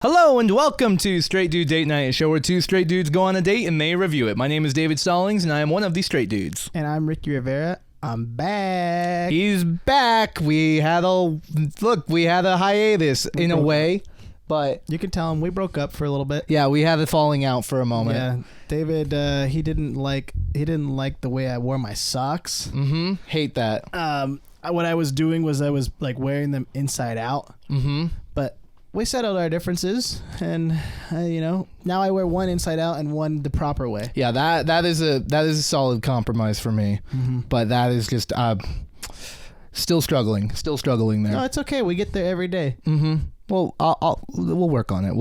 Hello and welcome to Straight Dude Date Night, a show where two straight dudes go on a date and they review it. My name is David Stallings and I am one of the straight dudes. And I'm Ricky Rivera. I'm back. He's back. We had a hiatus in a way, but You can tell him we broke up for a little bit. yeah, we had a falling out for a moment. Yeah, David, he didn't like the way I wore my socks. Hate that. What I was doing was I was like wearing them inside out. But we settled our differences, and now I wear one inside out and one the proper way. Yeah, that is a solid compromise for me. But that is just still struggling there. No, it's okay. We get there every day. Well, we'll work on it.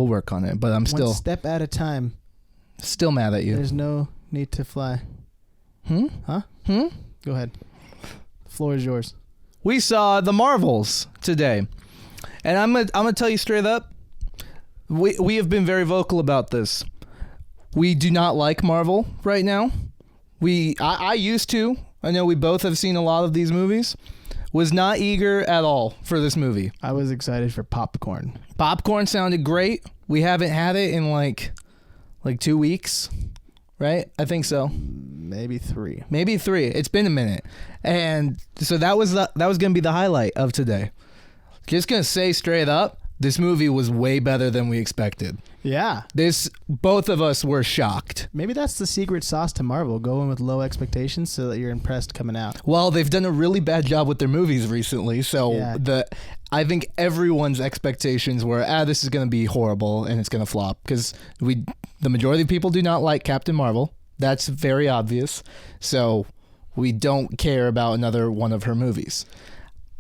But I'm One step at a time. still mad at you. There's no need to fly. Huh? Go ahead. The floor is yours. We saw The Marvels today. And I'm gonna tell you straight up, we have been very vocal about this. We do not like Marvel right now. I used to. I know we both have seen a lot of these movies. Was not eager at all for this movie. I was excited for popcorn. Popcorn sounded great. We haven't had it in like 2 weeks, right? I think so. Maybe 3. Maybe 3. It's been a minute. And so that was gonna be the highlight of today. Just gonna say straight up, this movie was way better than we expected. Yeah. Both of us were shocked. Maybe that's the secret sauce to Marvel. Go in with low expectations so that you're impressed coming out. Well, they've done a really bad job with their movies recently, so Yeah. I think everyone's expectations were, this is gonna be horrible and it's gonna flop because the majority of people do not like Captain Marvel. That's very obvious. So we don't care about another one of her movies.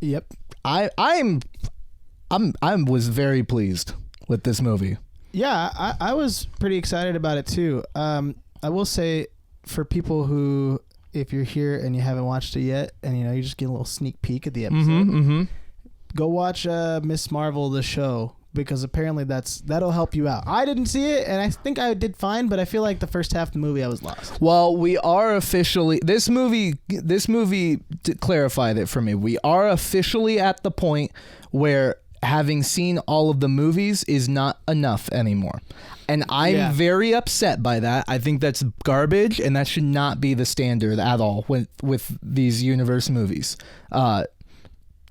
Yep. I was very pleased with this movie. Yeah, I was pretty excited about it too. I will say for people who, if you're here and you haven't watched it yet, and you just get a little sneak peek at the episode, go watch Miss Marvel the show, because apparently that'll help you out. I didn't see it, and I think I did fine, but I feel like the first half of the movie I was lost. Well, we are officially this movie clarified it for me. We are officially at the point where having seen all of the movies is not enough anymore. And I'm very upset by that. I think that's garbage, and that should not be the standard at all with these universe movies.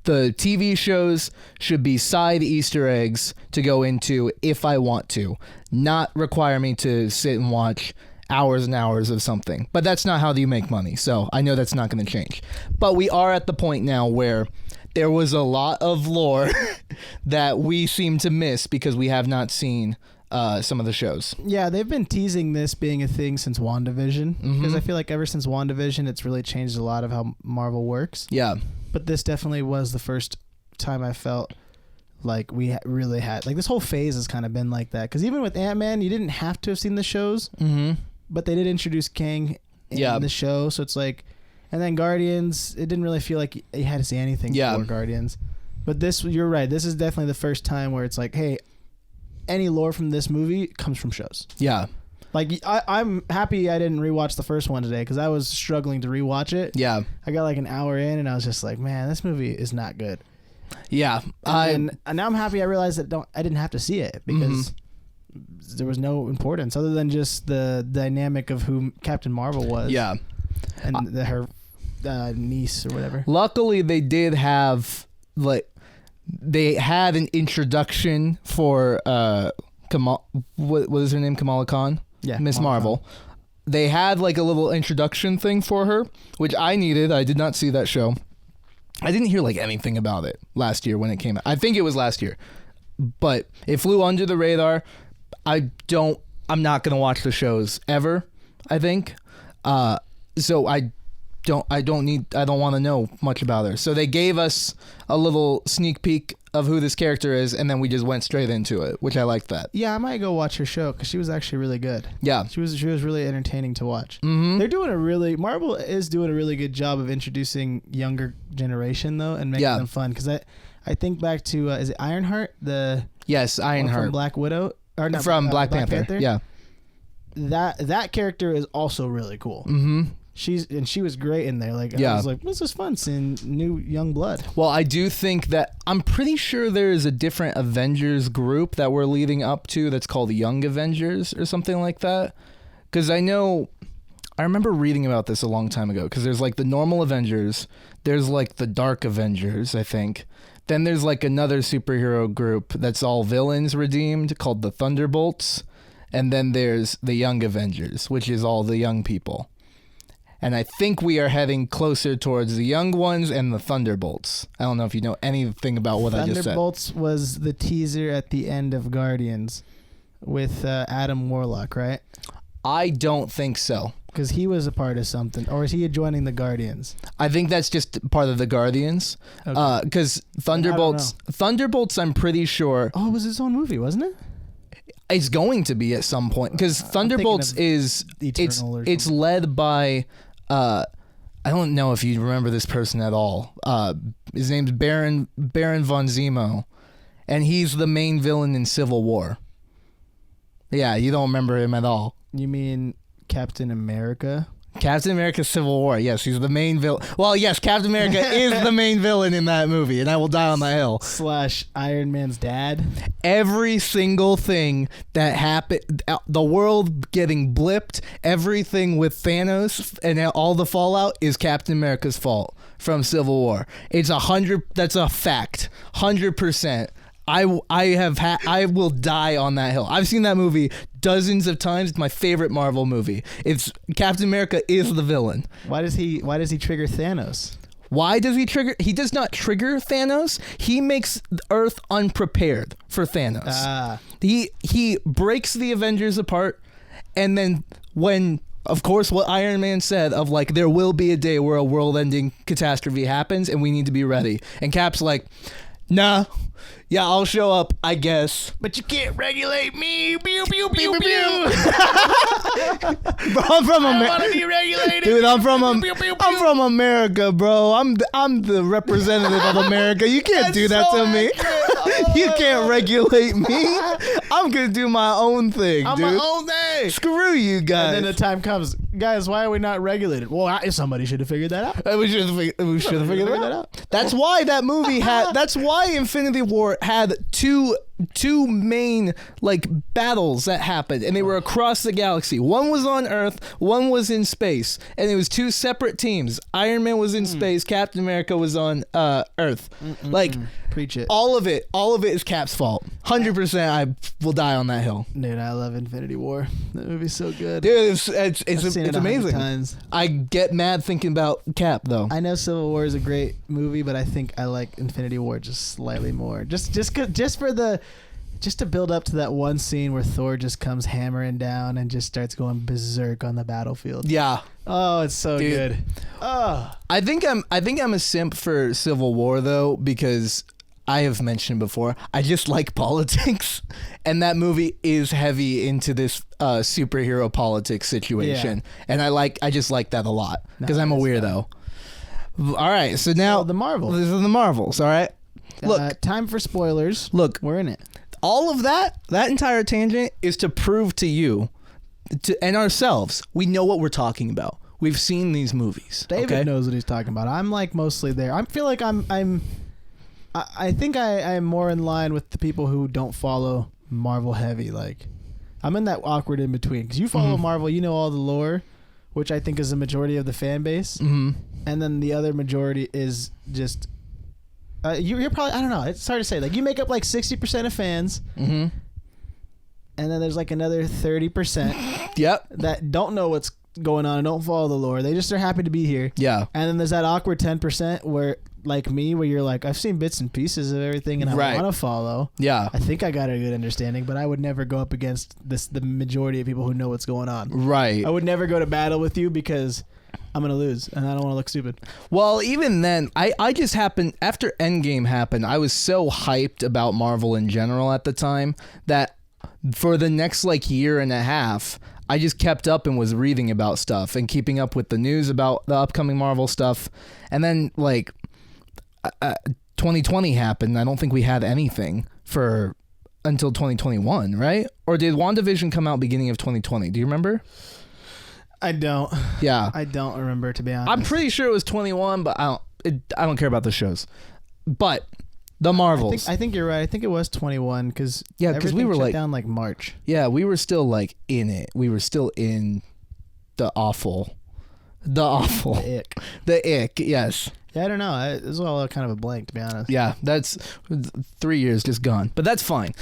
The TV shows should be side Easter eggs to go into if I want to, not require me to sit and watch hours and hours of something. But that's not how you make money, so I know that's not going to change. But we are at the point now where there was a lot of lore that we seem to miss because we have not seen some of the shows. Yeah, they've been teasing this being a thing since WandaVision, because I feel like ever since WandaVision, it's really changed a lot of how Marvel works. Yeah. But this definitely was the first time I felt like we really had, like, this whole phase has kind of been like that. Because even with Ant-Man, you didn't have to have seen the shows, but they did introduce Kang in the show, so it's like, and then Guardians, it didn't really feel like you had to see anything for Guardians. But this, you're right, this is definitely the first time where it's like, hey, any lore from this movie comes from shows. Yeah. Like, I'm happy I didn't rewatch the first one today, because I was struggling to rewatch it. Yeah. I got like an hour in, and I was just like, man, this movie is not good. Yeah. And now I'm happy I realized that I didn't have to see it, because there was no importance other than just the dynamic of who Captain Marvel was. Yeah. And her niece or whatever. Luckily, they did have, they had an introduction for what is her name? Kamala Khan? Yeah. Miss Marvel. They had like a little introduction thing for her, which I needed. I did not see that show. I didn't hear like anything about it last year when it came out. I think it was last year, but it flew under the radar. I'm not going to watch the shows ever, I think. So I don't want to know much about her. So they gave us a little sneak peek of who this character is, and then we just went straight into it, which I liked that. Yeah, I might go watch her show, because she was actually really good. Yeah. She was really entertaining to watch. Marvel is doing a really good job of introducing younger generation, though, and making them fun. Because I think back to, is it Ironheart? Yes, Ironheart. From Black Widow? Or not, from Black Panther. Yeah. That character is also really cool. She was great in there. Like, Yeah. I was like, this is fun seeing new young blood. Well, I do think that I'm pretty sure there is a different Avengers group that we're leading up to that's called the Young Avengers or something like that. Because I remember reading about this a long time ago. Because there's like the normal Avengers, there's like the Dark Avengers, I think. Then there's like another superhero group that's all villains redeemed called the Thunderbolts. And then there's the Young Avengers, which is all the young people. And I think we are heading closer towards the young ones and the Thunderbolts. I don't know if you know anything about what I just said. Thunderbolts was the teaser at the end of Guardians with Adam Warlock, right? I don't think so. Because he was a part of something. Or is he joining the Guardians? I think that's just part of the Guardians. Okay. Because Thunderbolts, I'm pretty sure. Oh, it was his own movie, wasn't it? It's going to be at some point. Because Thunderbolts is. It's led by. I don't know if you remember this person at all. His name's Baron von Zemo, and he's the main villain in Civil War. Yeah, you don't remember him at all. You mean Captain America? Captain America Civil War. Yes, he's the main villain. Well, yes, Captain America is the main villain in that movie, and I will die on the hill. / Iron Man's dad. Every single thing that happened, the world getting blipped, everything with Thanos and all the fallout is Captain America's fault from Civil War. It's 100. That's a fact. 100%. I will die on that hill. I've seen that movie dozens of times. It's my favorite Marvel movie. It's Captain America is the villain. Why does he trigger Thanos? Why does he trigger? He does not trigger Thanos. He makes Earth unprepared for Thanos. He breaks the Avengers apart, and then when, of course, what Iron Man said of like there will be a day where a world-ending catastrophe happens, and we need to be ready. And Cap's like, nah. Yeah, I'll show up, I guess. But you can't regulate me. Pew, pew, pew, pew. Bro, I'm from America. I want to be regulated. Dude, I'm from Pew, pew, pew. I'm from America, bro. I'm the representative of America. You can't do that to me. You can't regulate me. I'm gonna do my own thing, I'm dude. my own thing. Screw you guys. And then the time comes, guys, why are we not regulated? Well, somebody should have figured that out. We should have figured that out. That's why that movie had. That's why Infinity War had two main like battles that happened, and they were across the galaxy. One was on Earth, one was in space, and it was two separate teams. Iron Man was in space, Captain America was on Earth. Like, preach it. all of it is Cap's fault. 100%. I will die on that hill. Dude, I love Infinity War. That movie's so good. Dude, it's amazing. Times. I get mad thinking about Cap though. I know Civil War is a great movie, but I think I like Infinity War just slightly more. Just to build up to that one scene where Thor just comes hammering down and just starts going berserk on the battlefield. Yeah. Oh, it's so good. Oh. I think I'm a simp for Civil War though, because I have mentioned before, I just like politics, and that movie is heavy into this superhero politics situation, and I just like that a lot because I'm a weirdo. All right, so now the Marvels. These are the Marvels. All right, look, time for spoilers. Look, we're in it. All of that entire tangent is to prove to you and ourselves we know what we're talking about. We've seen these movies. David knows what he's talking about. I'm like mostly there. I feel like I think I'm more in line with the people who don't follow Marvel heavy. Like, I'm in that awkward in between because you follow Marvel, you know all the lore, which I think is the majority of the fan base, and then the other majority is just you're probably, I don't know, it's hard to say. Like, you make up like 60% of fans, and then there's like another 30% that don't know what's going on and don't follow the lore. They just are happy to be here. Yeah. And then there's that awkward 10% where, like me, where you're like, I've seen bits and pieces of everything and I want to follow. Yeah. I think I got a good understanding, but I would never go up against the majority of people who know what's going on. Right. I would never go to battle with you because I'm going to lose and I don't want to look stupid. Well, even then, I just happened, after Endgame happened, I was so hyped about Marvel in general at the time that for the next like year and a half, I just kept up and was reading about stuff and keeping up with the news about the upcoming Marvel stuff. And then like 2020 happened. I don't think we had anything for until 2021, right? Or did WandaVision come out beginning of 2020? Do you remember? I don't. Yeah. I don't remember, to be honest. I'm pretty sure it was 21, but I don't care about the shows. But the Marvels. I think you're right. I think it was 21 because we were shut down like March. Yeah, we were still like in it. We were still in the awful. The ick. The ick, yes. Yeah, I don't know. It was all kind of a blank, to be honest. Yeah, that's 3 years just gone. But that's fine.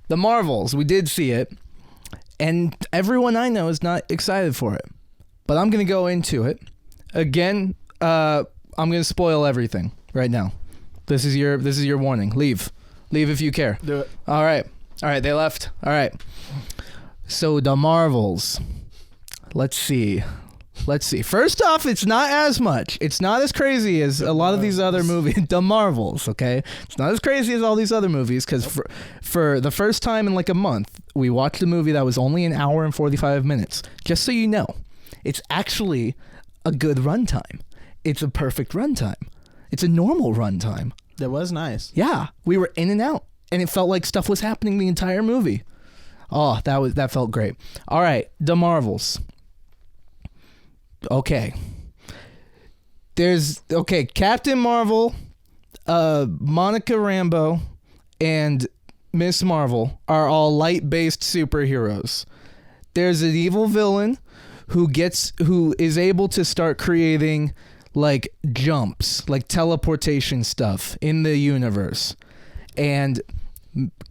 The Marvels, we did see it. And everyone I know is not excited for it. But I'm going to go into it. Again, I'm going to spoil everything right now. This is your warning. Leave if you care. Do it. All right, they left. All right. So the Marvels. Let's see. First off, it's not as much. It's not as crazy as a lot of these other movies. The Marvels, okay? It's not as crazy as all these other movies because for the first time in like a month, we watched a movie that was only an hour and 45 minutes. Just so you know, it's actually a good runtime. It's a perfect runtime. It's a normal runtime. That was nice. Yeah, we were in and out, and it felt like stuff was happening the entire movie. Oh, that felt great. All right, The Marvels. Okay. Captain Marvel, Monica Rambeau, and Miss Marvel are all light-based superheroes. There's an evil villain who is able to start creating like jumps, like teleportation stuff in the universe. And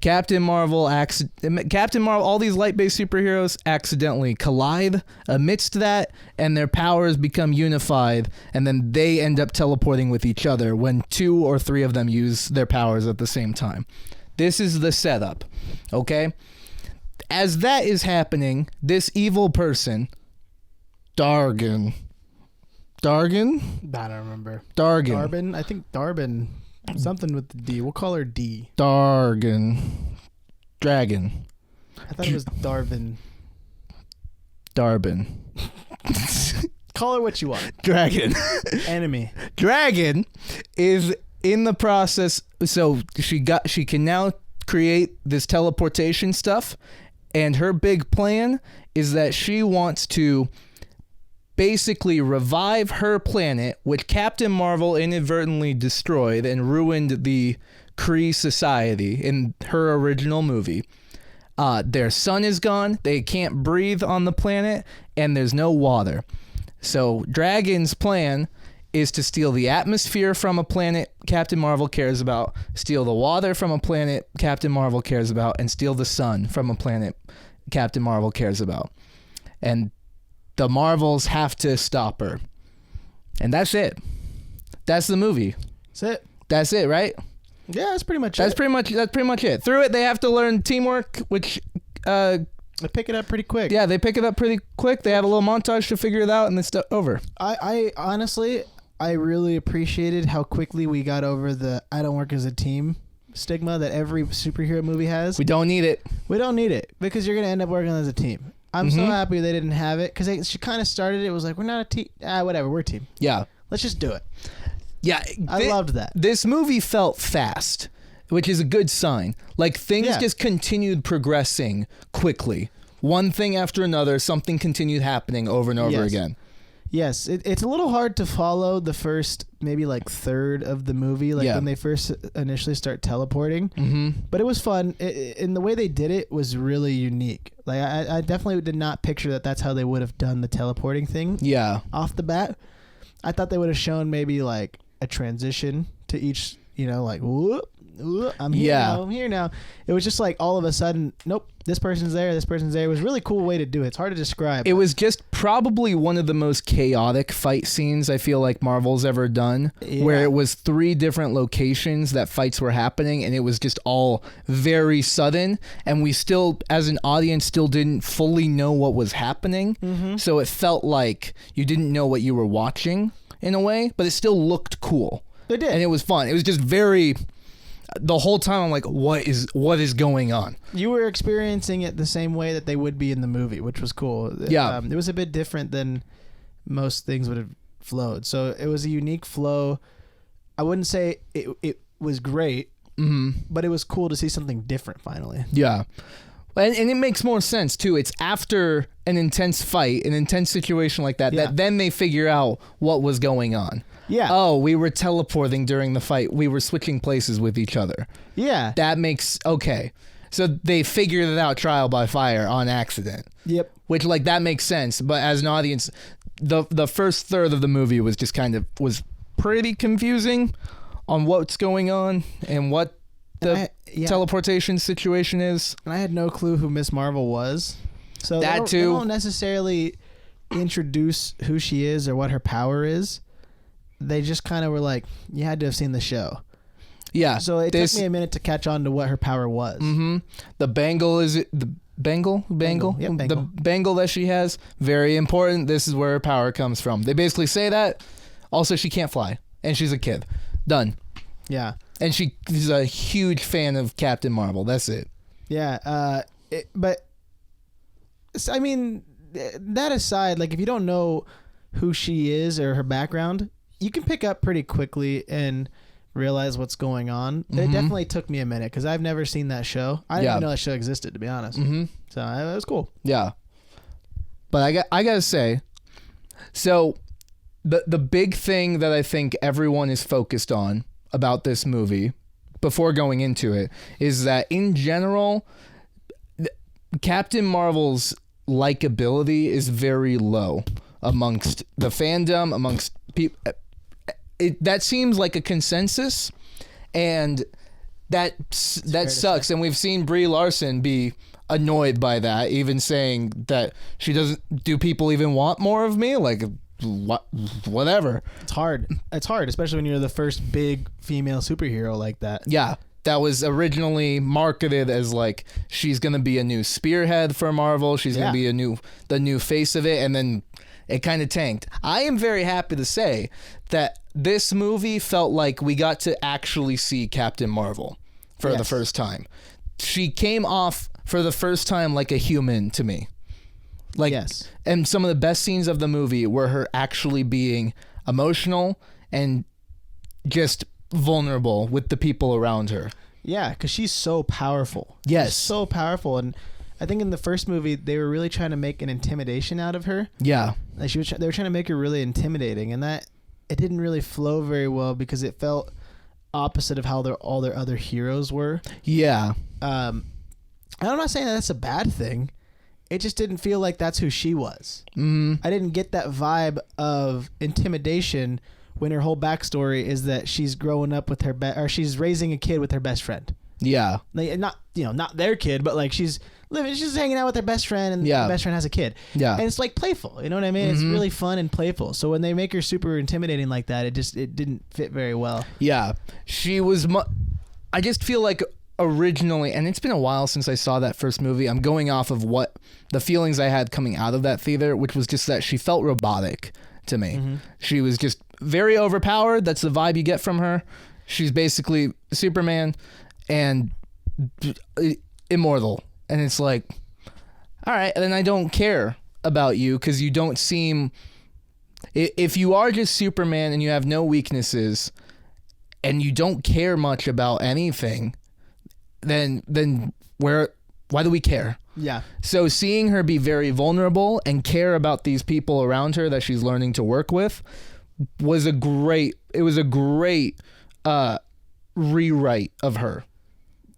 Captain Marvel, all these light-based superheroes accidentally collide amidst that, and their powers become unified, and then they end up teleporting with each other when 2 or 3 of them use their powers at the same time. This is the setup, okay? As that is happening, this evil person, Dargan? I don't remember. Dargan. I think Darben. Something with the D. We'll call her D. Dragon. I thought it was Darvin. Darbin. Call her what you want. Dragon. Enemy. Dragon is in the process. So she can now create this teleportation stuff, and her big plan is that she wants to basically revive her planet, which Captain Marvel inadvertently destroyed and ruined the Kree society in her original movie. Their sun is gone, they can't breathe on the planet, and there's no water. So Dragon's plan is to steal the atmosphere from a planet Captain Marvel cares about, steal the water from a planet Captain Marvel cares about, and steal the sun from a planet Captain Marvel cares about. And the Marvels have to stop her. And that's it. That's the movie. That's it, right? Yeah, that's pretty much That's pretty much it. Through it, they have to learn teamwork, which they pick it up pretty quick. Yeah, they pick it up pretty quick. They have a little montage to figure it out, and it's over. I honestly, I really appreciated how quickly we got over the "I don't work as a team" stigma that every superhero movie has. We don't need it. We don't need it because you're gonna end up working as a team. I'm so happy they didn't have it because she kind of started it. Was like, we're not a team. Whatever, we're a team. Yeah. Let's just do it. Yeah. I loved that. This movie felt fast, which is a good sign. Like things just continued progressing quickly. One thing after another, something continued happening over and over again. Yes, it's a little hard to follow the first maybe like third of the movie, like when they first initially start teleporting. Mm-hmm. But it was fun, and the way they did it was really unique. Like I definitely did not picture that that's how they would have done the teleporting thing. Yeah, off the bat, I thought they would have shown maybe like a transition to each, like whoop. I'm here now. I'm here now. It was just like all of a sudden, nope, this person's there. This person's there. It was a really cool way to do it. It's hard to describe. It was just probably one of the most chaotic fight scenes I feel like Marvel's ever done, where it was 3 different locations that fights were happening, and it was just all very sudden, and we still, as an audience, still didn't fully know what was happening. Mm-hmm. So it felt like you didn't know what you were watching in a way, but it still looked cool. It did. And it was fun. It was just very... The whole time I'm like, what is going on? You were experiencing it the same way that they would be in the movie, which was cool. Yeah. It was a bit different than most things would have flowed. So it was a unique flow. I wouldn't say it was great, but it was cool to see something different finally. Yeah. And it makes more sense too. It's after an intense fight, an intense situation like that, that then they figure out what was going on. Yeah. Oh, we were teleporting during the fight. We were switching places with each other. Yeah. That makes okay. So they figured it out trial by fire on accident. Yep. Which like that makes sense, but as an audience, the first third of the movie was just was pretty confusing on what's going on and what the teleportation situation is. And I had no clue who Miss Marvel was. So that they don't necessarily introduce who she is or what her power is. They just kind of were like, you had to have seen the show. Yeah. So it took me a minute to catch on to what her power was. Mm-hmm. The bangle Bangle? Yep, bangle. The bangle that she has, very important. This is where her power comes from. They basically say that. Also, she can't fly. And she's a kid. Done. Yeah. And she's a huge fan of Captain Marvel. That's it. Yeah. But, I mean, that aside, like, if you don't know who she is or her background, you can pick up pretty quickly and realize what's going on. Mm-hmm. It definitely took me a minute because I've never seen that show. I didn't even know that show existed, to be honest. Mm-hmm. So it was cool. Yeah. But I gotta say, so the big thing that I think everyone is focused on about this movie before going into it is that in general, Captain Marvel's likability is very low amongst the fandom, amongst people. That seems like a consensus, and that sucks. And we've seen Brie Larson be annoyed by that, even saying that she doesn't. Do people even want more of me? Like, whatever. It's hard, especially when you're the first big female superhero like that. Yeah, that was originally marketed as like she's gonna be a new spearhead for Marvel. She's gonna be the new face of it, and then it kind of tanked. I am very happy to say that this movie felt like we got to actually see Captain Marvel for the first time. She came off for the first time like a human to me. Like, and some of the best scenes of the movie were her actually being emotional and just vulnerable with the people around her. Yeah, because she's so powerful. Yes. She's so powerful. And I think in the first movie, they were really trying to make an intimidation out of her. Yeah. Like they were trying to make her really intimidating. And that it didn't really flow very well because it felt opposite of how all their other heroes were. Yeah. I'm not saying that's a bad thing. It just didn't feel like that's who she was. Mm-hmm. I didn't get that vibe of intimidation when her whole backstory is that she's growing up with or she's raising a kid with her best friend. Yeah. Like, not their kid, but like she's hanging out with her best friend, and the best friend has a kid. Yeah. And it's like playful, you know what I mean? Mm-hmm. It's really fun and playful. So when they make her super intimidating like that, it didn't fit very well. Yeah. She was I just feel like originally, and it's been a while since I saw that first movie, I'm going off of what the feelings I had coming out of that theater, which was just that she felt robotic to me. Mm-hmm. She was just very overpowered. That's the vibe you get from her. She's basically Superman and immortal. And it's like, all right, then I don't care about you because you don't seem... If you are just Superman and you have no weaknesses and you don't care much about anything, then why do we care? Yeah. So seeing her be very vulnerable and care about these people around her that she's learning to work with was a great rewrite of her.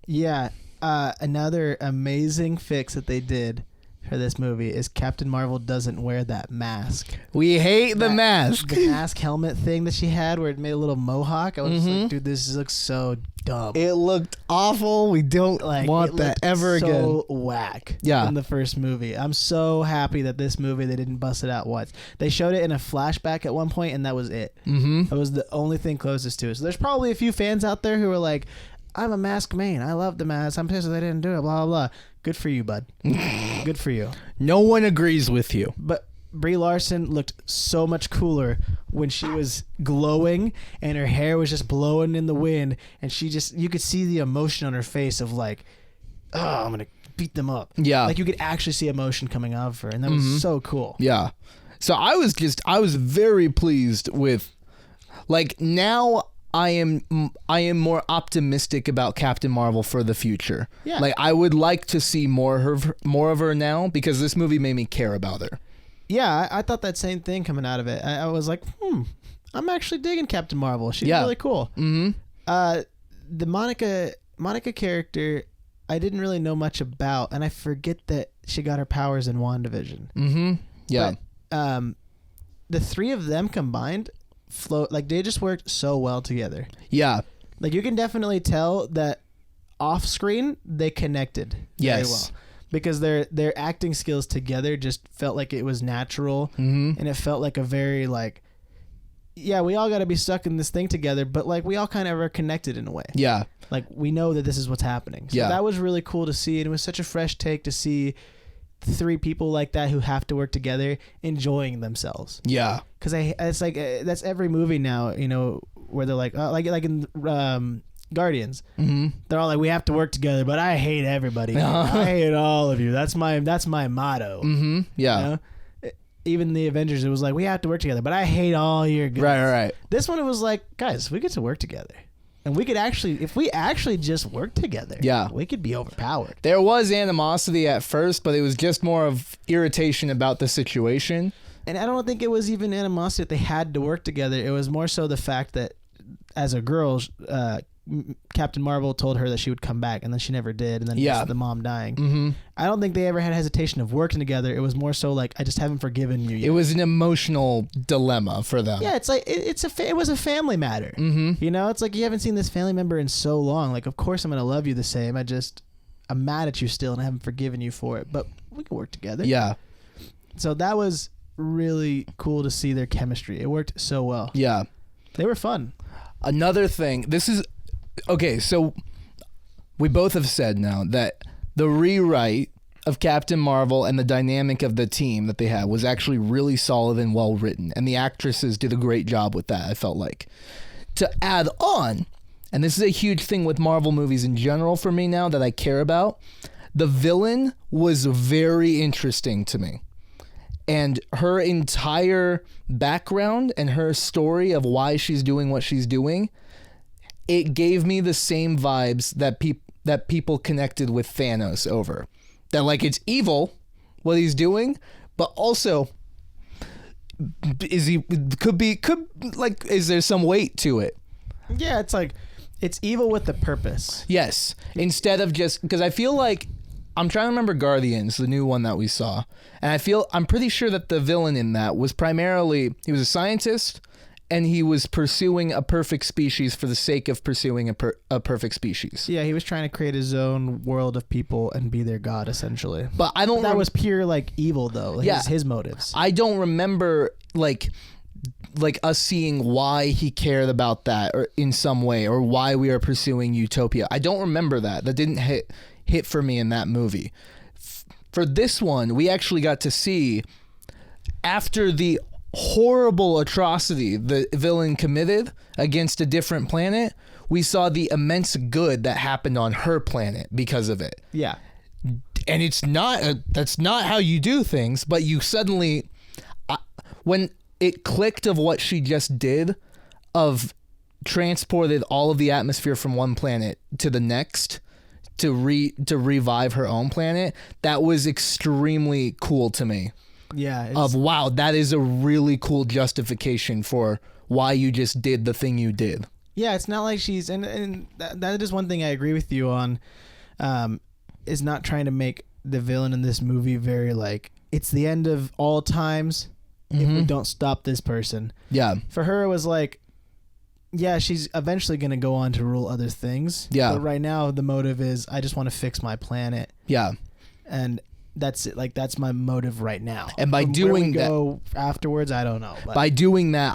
Yeah. Another amazing fix that they did for this movie is Captain Marvel doesn't wear that mask. We hate the mask. The mask helmet thing that she had where it made a little mohawk. I was just like, dude, this looks so dumb. It looked awful. We don't want that ever again. So whack. Yeah. In the first movie. I'm so happy that this movie, they didn't bust it out once. They showed it in a flashback at one point, and that was it. Mm-hmm. That was the only thing closest to it. So there's probably a few fans out there who are like, I'm a mask main. I love the mask. I'm pissed that they didn't do it. Blah, blah, blah. Good for you, bud. Good for you. No one agrees with you. But Brie Larson looked so much cooler when she was glowing and her hair was just blowing in the wind, and you could see the emotion on her face of like, oh, I'm going to beat them up. Yeah. Like you could actually see emotion coming out of her, and that was so cool. Yeah. So I was very pleased with, like, now I am more optimistic about Captain Marvel for the future. Yeah. Like I would like to see more of her now because this movie made me care about her. Yeah, I thought that same thing coming out of it. I was like, I'm actually digging Captain Marvel. She's really cool. Mm-hmm. The Monica character, I didn't really know much about, and I forget that she got her powers in WandaVision. Mm-hmm. Yeah. But, the three of them combined like they just worked so well together. Yeah. Like you can definitely tell that off screen they connected very well. Because their acting skills together just felt like it was natural, and it felt like a very like, yeah, we all got to be stuck in this thing together, but like we all kind of are connected in a way. Yeah, like we know that this is what's happening. So that was really cool to see, and it was such a fresh take to see three people like that who have to work together enjoying themselves. Yeah, because it's like that's every movie now, you know, where they're like in Guardians, they're all like, we have to work together, but I hate everybody. I hate all of you. That's my motto. Yeah. You know? Even the Avengers, it was like, we have to work together, but I hate all your guys. Right. This one, it was like, guys, we get to work together. And we could actually, if we actually just work together, we could be overpowered. There was animosity at first, but it was just more of irritation about the situation. And I don't think it was even animosity that they had to work together. It was more so the fact that as a girl, Captain Marvel told her that she would come back, and then she never did, and then just the mom dying. I don't think they ever had hesitation of working together. It was more so like, I just haven't forgiven you yet. It was an emotional dilemma for them. Yeah, it's like it was a family matter. You know, it's like you haven't seen this family member in so long. Like, of course I'm gonna love you the same. I'm mad at you still, and I haven't forgiven you for it. But we can work together. Yeah. So that was really cool to see their chemistry. It worked so well. Yeah. They were fun. Another thing, this is okay, so we both have said now that the rewrite of Captain Marvel and the dynamic of the team that they had was actually really solid and well written, and the actresses did a great job with that, I felt like. To add on, and this is a huge thing with Marvel movies in general for me now that I care about, the villain was very interesting to me. And her entire background and her story of why she's doing what she's doing, it gave me the same vibes that people connected with Thanos over. That like it's evil what he's doing, but also is there some weight to it? Yeah, it's like it's evil with a purpose. Yes, instead of just because I feel like I'm trying to remember Guardians, the new one that we saw, and I'm pretty sure that the villain in that was primarily he was a scientist. And he was pursuing a perfect species for the sake of pursuing a perfect species. Yeah, he was trying to create his own world of people and be their god, essentially. But I don't. That was pure like evil, though. His motives. I don't remember like us seeing why he cared about that, or in some way, or why we are pursuing utopia. I don't remember that. That didn't hit for me in that movie. For this one, we actually got to see after the horrible atrocity the villain committed against a different planet, we saw the immense good that happened on her planet because of it. Yeah. And it's not that's not how you do things, but you suddenly when it clicked of what she just did, of transported all of the atmosphere from one planet to the next to revive her own planet, that was extremely cool to me. Yeah. Wow, that is a really cool justification for why you just did the thing you did. Yeah, it's not like she's and that is one thing I agree with you on, is not trying to make the villain in this movie very like it's the end of all times if we don't stop this person. Yeah. For her, it was like, yeah, she's eventually going to go on to rule other things. Yeah. But right now, the motive is I just want to fix my planet. Yeah. And that's it. Like, that's my motive right now. And by doing that, go afterwards, I don't know. But by doing that,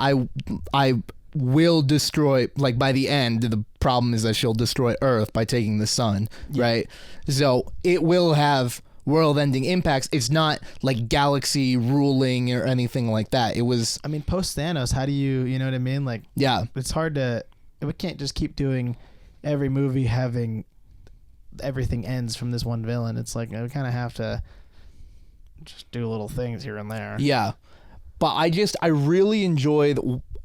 I will destroy, like, by the end, the problem is that she'll destroy Earth by taking the sun, right? So it will have world-ending impacts. It's not like galaxy ruling or anything like that. It was, I mean, post Thanos, how do you know what I mean? Like, yeah, it's hard to, we can't just keep doing every movie having everything ends from this one villain. It's like we kind of have to just do little things here and there. Yeah. But I really enjoyed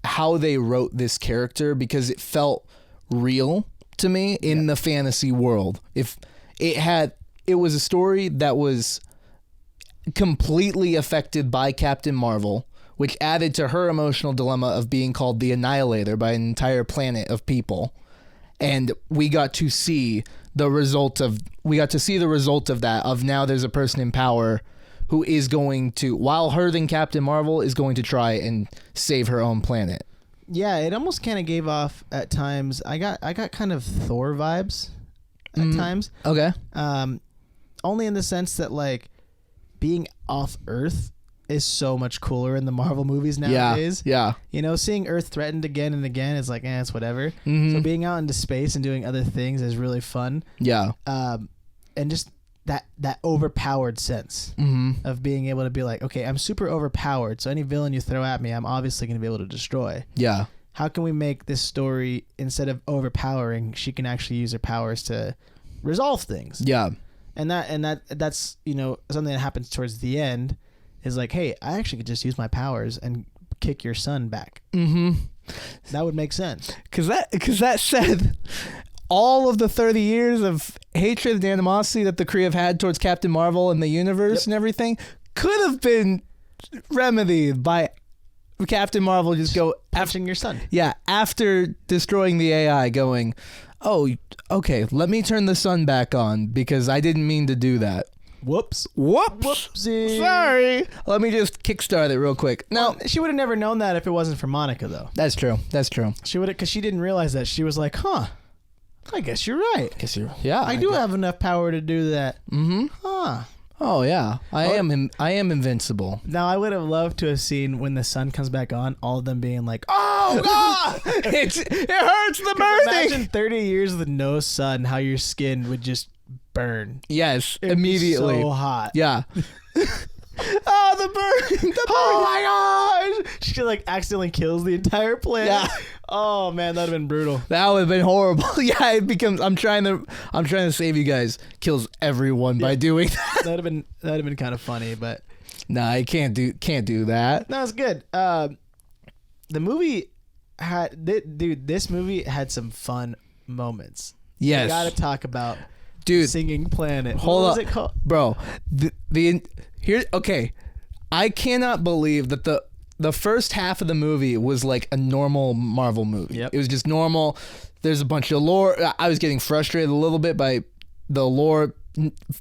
how they wrote this character because it felt real to me in the fantasy world. If it was a story that was completely affected by Captain Marvel, which added to her emotional dilemma of being called the Annihilator by an entire planet of people. And we got to see the result of that, of now there's a person in power who is going to, while hurting Captain Marvel, is going to try and save her own planet. Yeah, it almost kind of gave off at times. I got kind of Thor vibes at times. Okay. Only in the sense that like being off Earth is so much cooler in the Marvel movies nowadays. Yeah. You know, seeing Earth threatened again and again is like, it's whatever. Mm-hmm. So being out into space and doing other things is really fun. Yeah. And just that overpowered sense of being able to be like, okay, I'm super overpowered, so any villain you throw at me, I'm obviously going to be able to destroy. Yeah. How can we make this story, instead of overpowering, she can actually use her powers to resolve things? Yeah. And that's, you know, something that happens towards the end is like, hey, I actually could just use my powers and kick your son back. Mm-hmm. That would make sense. Because that said, all of the 30 years of hatred and animosity that the Kree have had towards Captain Marvel and the universe and everything could have been remedied by Captain Marvel just go punching your son. Yeah, after destroying the AI, going, oh, okay, let me turn the sun back on because I didn't mean to do that. Whoops. Whoopsie. Sorry. Let me just kickstart it real quick. No, she would have never known that if it wasn't for Monica, though. That's true. She would have, because she didn't realize that. She was like, huh, I guess you're right. I do have enough power to do that. Mm-hmm. Huh. Oh yeah, I am invincible. Now I would have loved to have seen when the sun comes back on, all of them being like, "Oh God, it hurts the burning." Imagine 30 years with no sun, how your skin would just burn. Yes, It'd immediately. be so hot. Yeah. Oh, the burn! Oh my gosh! She like accidentally kills the entire planet. Yeah. Oh man, that'd have been brutal. That would have been horrible. Yeah, it becomes. I'm trying to save you guys. Kills everyone by doing that. That'd have been kind of funny, but nah, I can't do that. No, it's good. The movie this movie had some fun moments. Yes, we gotta talk about Singing Planet. Hold what was it called, bro? Here, okay. I cannot believe that the first half of the movie was like a normal Marvel movie. Yep. It was just normal. There's a bunch of lore. I was getting frustrated a little bit by the lore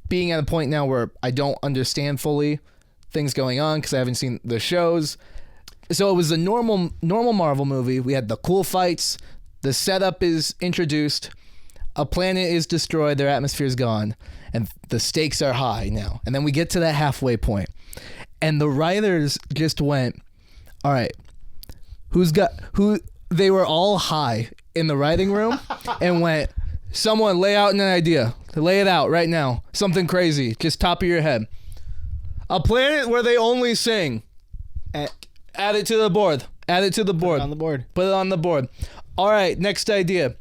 being at a point now where I don't understand fully things going on because I haven't seen the shows. So it was a normal Marvel movie. We had the cool fights. The setup is introduced. A planet is destroyed, their atmosphere is gone, and the stakes are high now. And then we get to that halfway point, and the writers just went, all right, they were all high in the writing room and went, someone lay out an idea. Lay it out right now. Something crazy, just top of your head. A planet where they only sing. Add it to the board. Put it on the board. All right, next idea.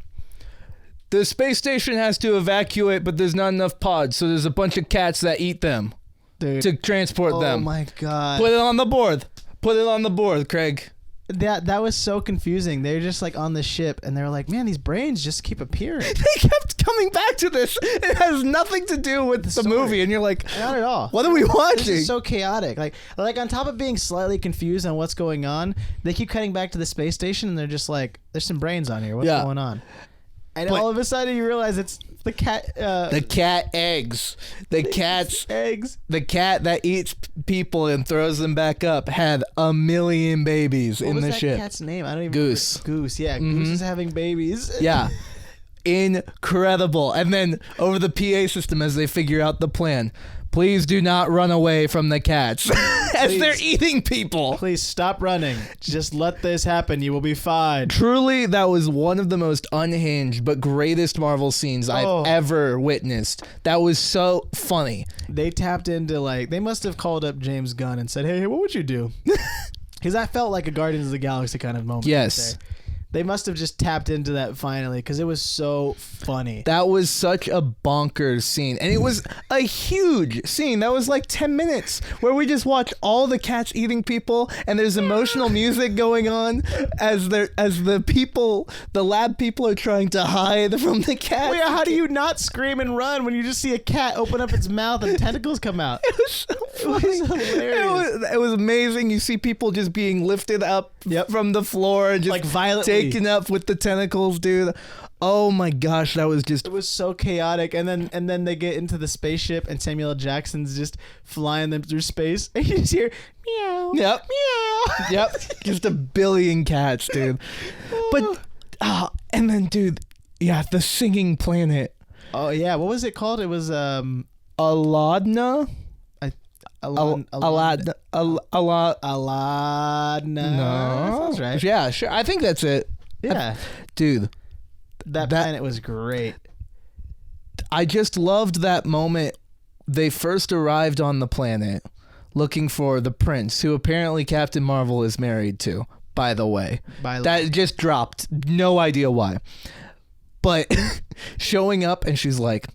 The space station has to evacuate, but there's not enough pods, so there's a bunch of cats that eat them to transport them. Oh my God. Put it on the board, Craig. That was so confusing. They're just like on the ship, and they were like, man, these brains just keep appearing. They kept coming back to this. It has nothing to do with the movie, and you're like, not at all. What are we watching? This is so chaotic. Like on top of being slightly confused on what's going on, they keep cutting back to the space station, and they're just like, there's some brains on here. What's going on? And all of a sudden you realize it's the cat. The cat eggs. The cat's eggs. The cat that eats people and throws them back up had 1 million babies in the ship. What was that cat's name? I don't even Goose. Remember. Goose, yeah. Goose is having babies. Yeah. Incredible. And then over the PA system as they figure out the plan, please do not run away from the cats as they're eating people. Please stop running. Just let this happen. You will be fine. Truly, that was one of the most unhinged but greatest Marvel scenes I've ever witnessed. That was so funny. They tapped into they must have called up James Gunn and said, hey, what would you do? Because that felt like a Guardians of the Galaxy kind of moment. Yes. They must have just tapped into that finally because it was so funny. That was such a bonkers scene. And it was a huge scene. That was like 10 minutes where we just watch all the cats eating people and there's emotional music going on as the lab people are trying to hide from the cat. Wait, how do you not scream and run when you just see a cat open up its mouth and tentacles come out? It was so funny. It was hilarious. It was amazing. You see people just being lifted up from the floor and just like violently taken up with the tentacles, dude. Oh my gosh, that was just... It was so chaotic. And then they get into the spaceship and Samuel L. Jackson's just flying them through space. And you just hear meow. Yep. Meow. Yep. Just a billion cats, dude. But and then, dude, yeah, the singing planet. Oh yeah, what was it called? It was Aladna? Aladna. No. Sounds right. Yeah, sure. I think that's it. Yeah. Dude. That planet was great. I just loved that moment. They first arrived on the planet looking for the prince, who apparently Captain Marvel is married to, by the way. That just dropped. No idea why. But showing up and she's like,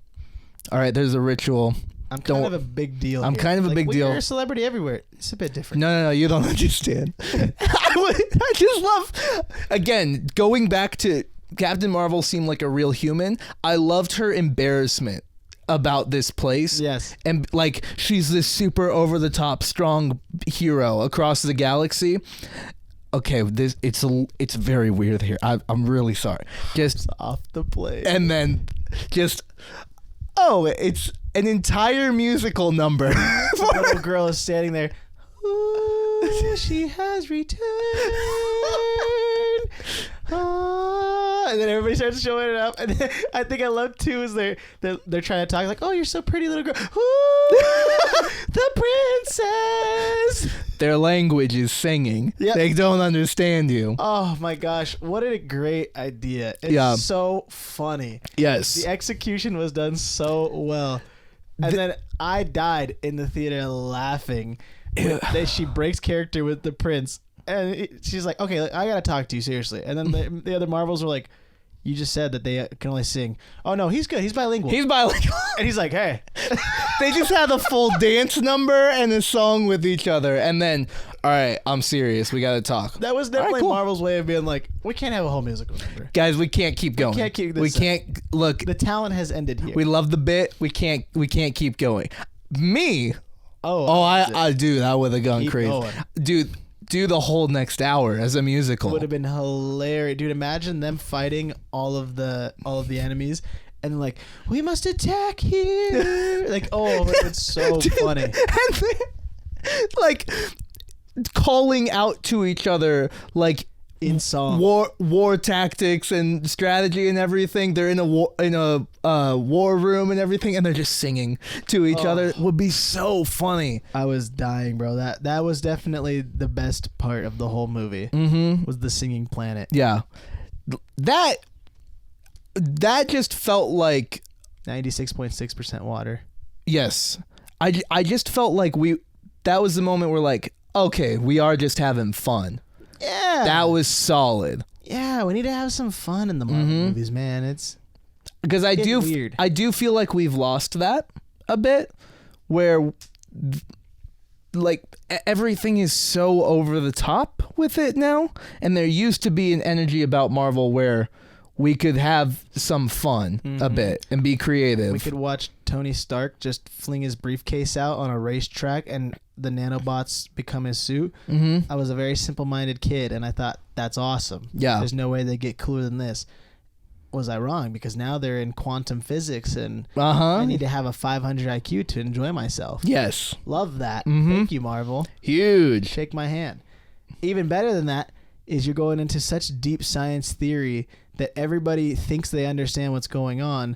all right, there's a ritual. I'm kind of a big deal. I'm kind of a big deal. You're a celebrity everywhere. It's a bit different. No, you don't understand. I just love, again, going back to Captain Marvel seemed like a real human. I loved her embarrassment about this place. Yes. And like, she's this super over the top strong hero across the galaxy. Okay, it's very weird here. I'm really sorry. Just off the plate. And then just it's an entire musical number. The little girl is standing there. Ooh, she has returned. And then everybody starts showing it up. And then I think I love too is they're trying to talk like, oh, you're so pretty, little girl. Ooh, the princess. Their language is singing. Yep. They don't understand you. Oh my gosh, what a great idea. It's so funny. Yes. The execution was done so well. And then I died in the theater laughing. She breaks character with the prince. And she's like, okay, I got to talk to you seriously. And then the other Marvels were like, you just said that they can only sing. Oh, no, he's good. He's bilingual. And he's like, hey. They just had a full dance number and a song with each other. And then, all right, I'm serious. We got to talk. That was definitely Marvel's way of being like, we can't have a whole musical number. Guys, we can't keep going. We can't keep this We can't, look. The talent has ended here. We love the bit. We can't keep going. Me. I do that with a gun keep crazy. Going. Dude. Do the whole next hour as a musical. Would have been hilarious, dude. Imagine them fighting all of the enemies, and like, we must attack here. Like, oh, it's so funny. And they, like, calling out to each other, like, in song, war tactics and strategy and everything. They're in a war room and everything, and they're just singing to each other. It would be so funny. I was dying, bro. That was definitely the best part of the whole movie. Was the singing planet. Yeah, that just felt like 96.6% water. Yes, I just felt like that was the moment where like, okay, we are just having fun. Yeah, that was solid. Yeah, we need to have some fun in the Marvel movies, man. It's because I do feel like we've lost that a bit, where like everything is so over the top with it now, and there used to be an energy about Marvel where we could have some fun a bit and be creative. We could watch Tony Stark just fling his briefcase out on a racetrack and the nanobots become his suit. I was a very simple-minded kid, and I thought, that's awesome. Yeah. There's no way they get cooler than this. Was I wrong? Because now they're in quantum physics, and I need to have a 500 IQ to enjoy myself. Yes. Love that. Thank you, Marvel. Huge. Shake my hand. Even better than that is you're going into such deep science theory that everybody thinks they understand what's going on,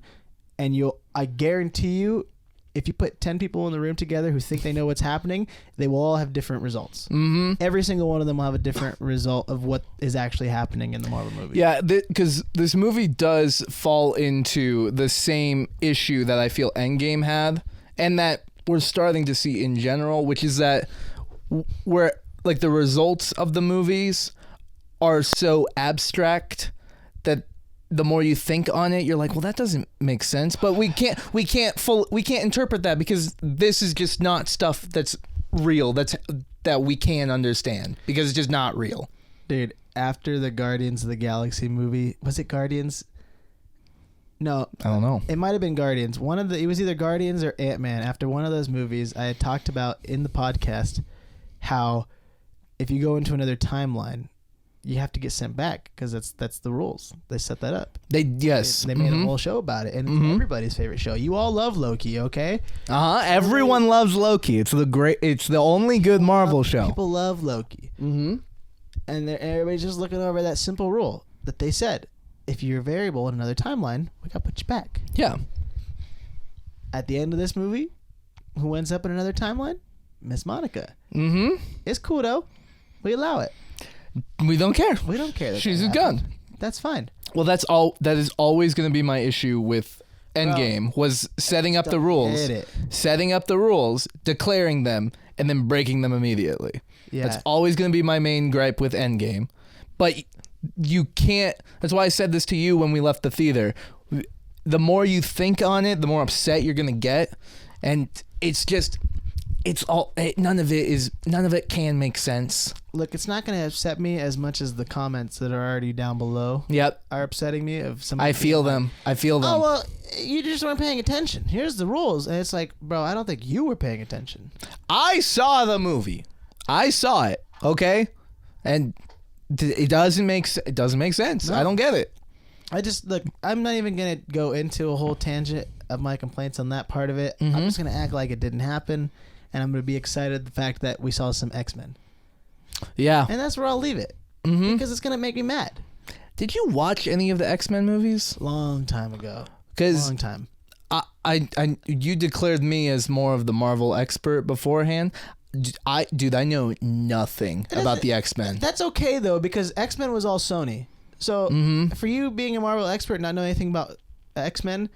and I guarantee you, if you put 10 people in the room together who think they know what's happening, they will all have different results. Every single one of them will have a different result of what is actually happening in the Marvel movie. Yeah, because this movie does fall into the same issue that I feel Endgame had, and that we're starting to see in general, which is that where like the results of the movies are so abstract that the more you think on it, you're like, well, that doesn't make sense. But we can't interpret that because this is just not stuff that's real. That we can understand because it's just not real. Dude, after the Guardians of the Galaxy movie, was it Guardians? No, I don't know. It might have been Guardians. It was either Guardians or Ant-Man. After one of those movies, I had talked about in the podcast how if you go into another timeline, you have to get sent back because that's the rules. They set that up. They made a whole show about it, and it's everybody's favorite show. You all love Loki, okay? Everyone loves Loki. It's the only good Marvel show. People love Loki. Mm-hmm. And everybody's just looking over that simple rule that they said: if you're a variable in another timeline, we gotta put you back. Yeah. At the end of this movie, who ends up in another timeline? Miss Monica. Mm-hmm. It's cool though. We allow it. We don't care. We don't care. She's a gun. That's fine. Well, that is always going to be my issue with Endgame was setting up the rules. Setting up the rules, declaring them, and then breaking them immediately. Yeah. That's always going to be my main gripe with Endgame. But you can't. That's why I said this to you when we left the theater. The more you think on it, the more upset you're going to get. And it's just... none of it can make sense. Look, it's not going to upset me as much as the comments that are already down below. Yep, are upsetting me. I feel them. Oh well, you just weren't paying attention. Here's the rules, and it's like, bro, I don't think you were paying attention. I saw the movie. I saw it. Okay, and it doesn't make sense. No. I don't get it. I'm not even going to go into a whole tangent of my complaints on that part of it. Mm-hmm. I'm just going to act like it didn't happen. And I'm going to be excited the fact that we saw some X-Men. Yeah. And that's where I'll leave it. Mm-hmm. Because it's going to make me mad. Did you watch any of the X-Men movies? Long time ago. Long time. You declared me as more of the Marvel expert beforehand. I know nothing about the X-Men. That's okay, though, because X-Men was all Sony. So for you being a Marvel expert and not know anything about X-Men...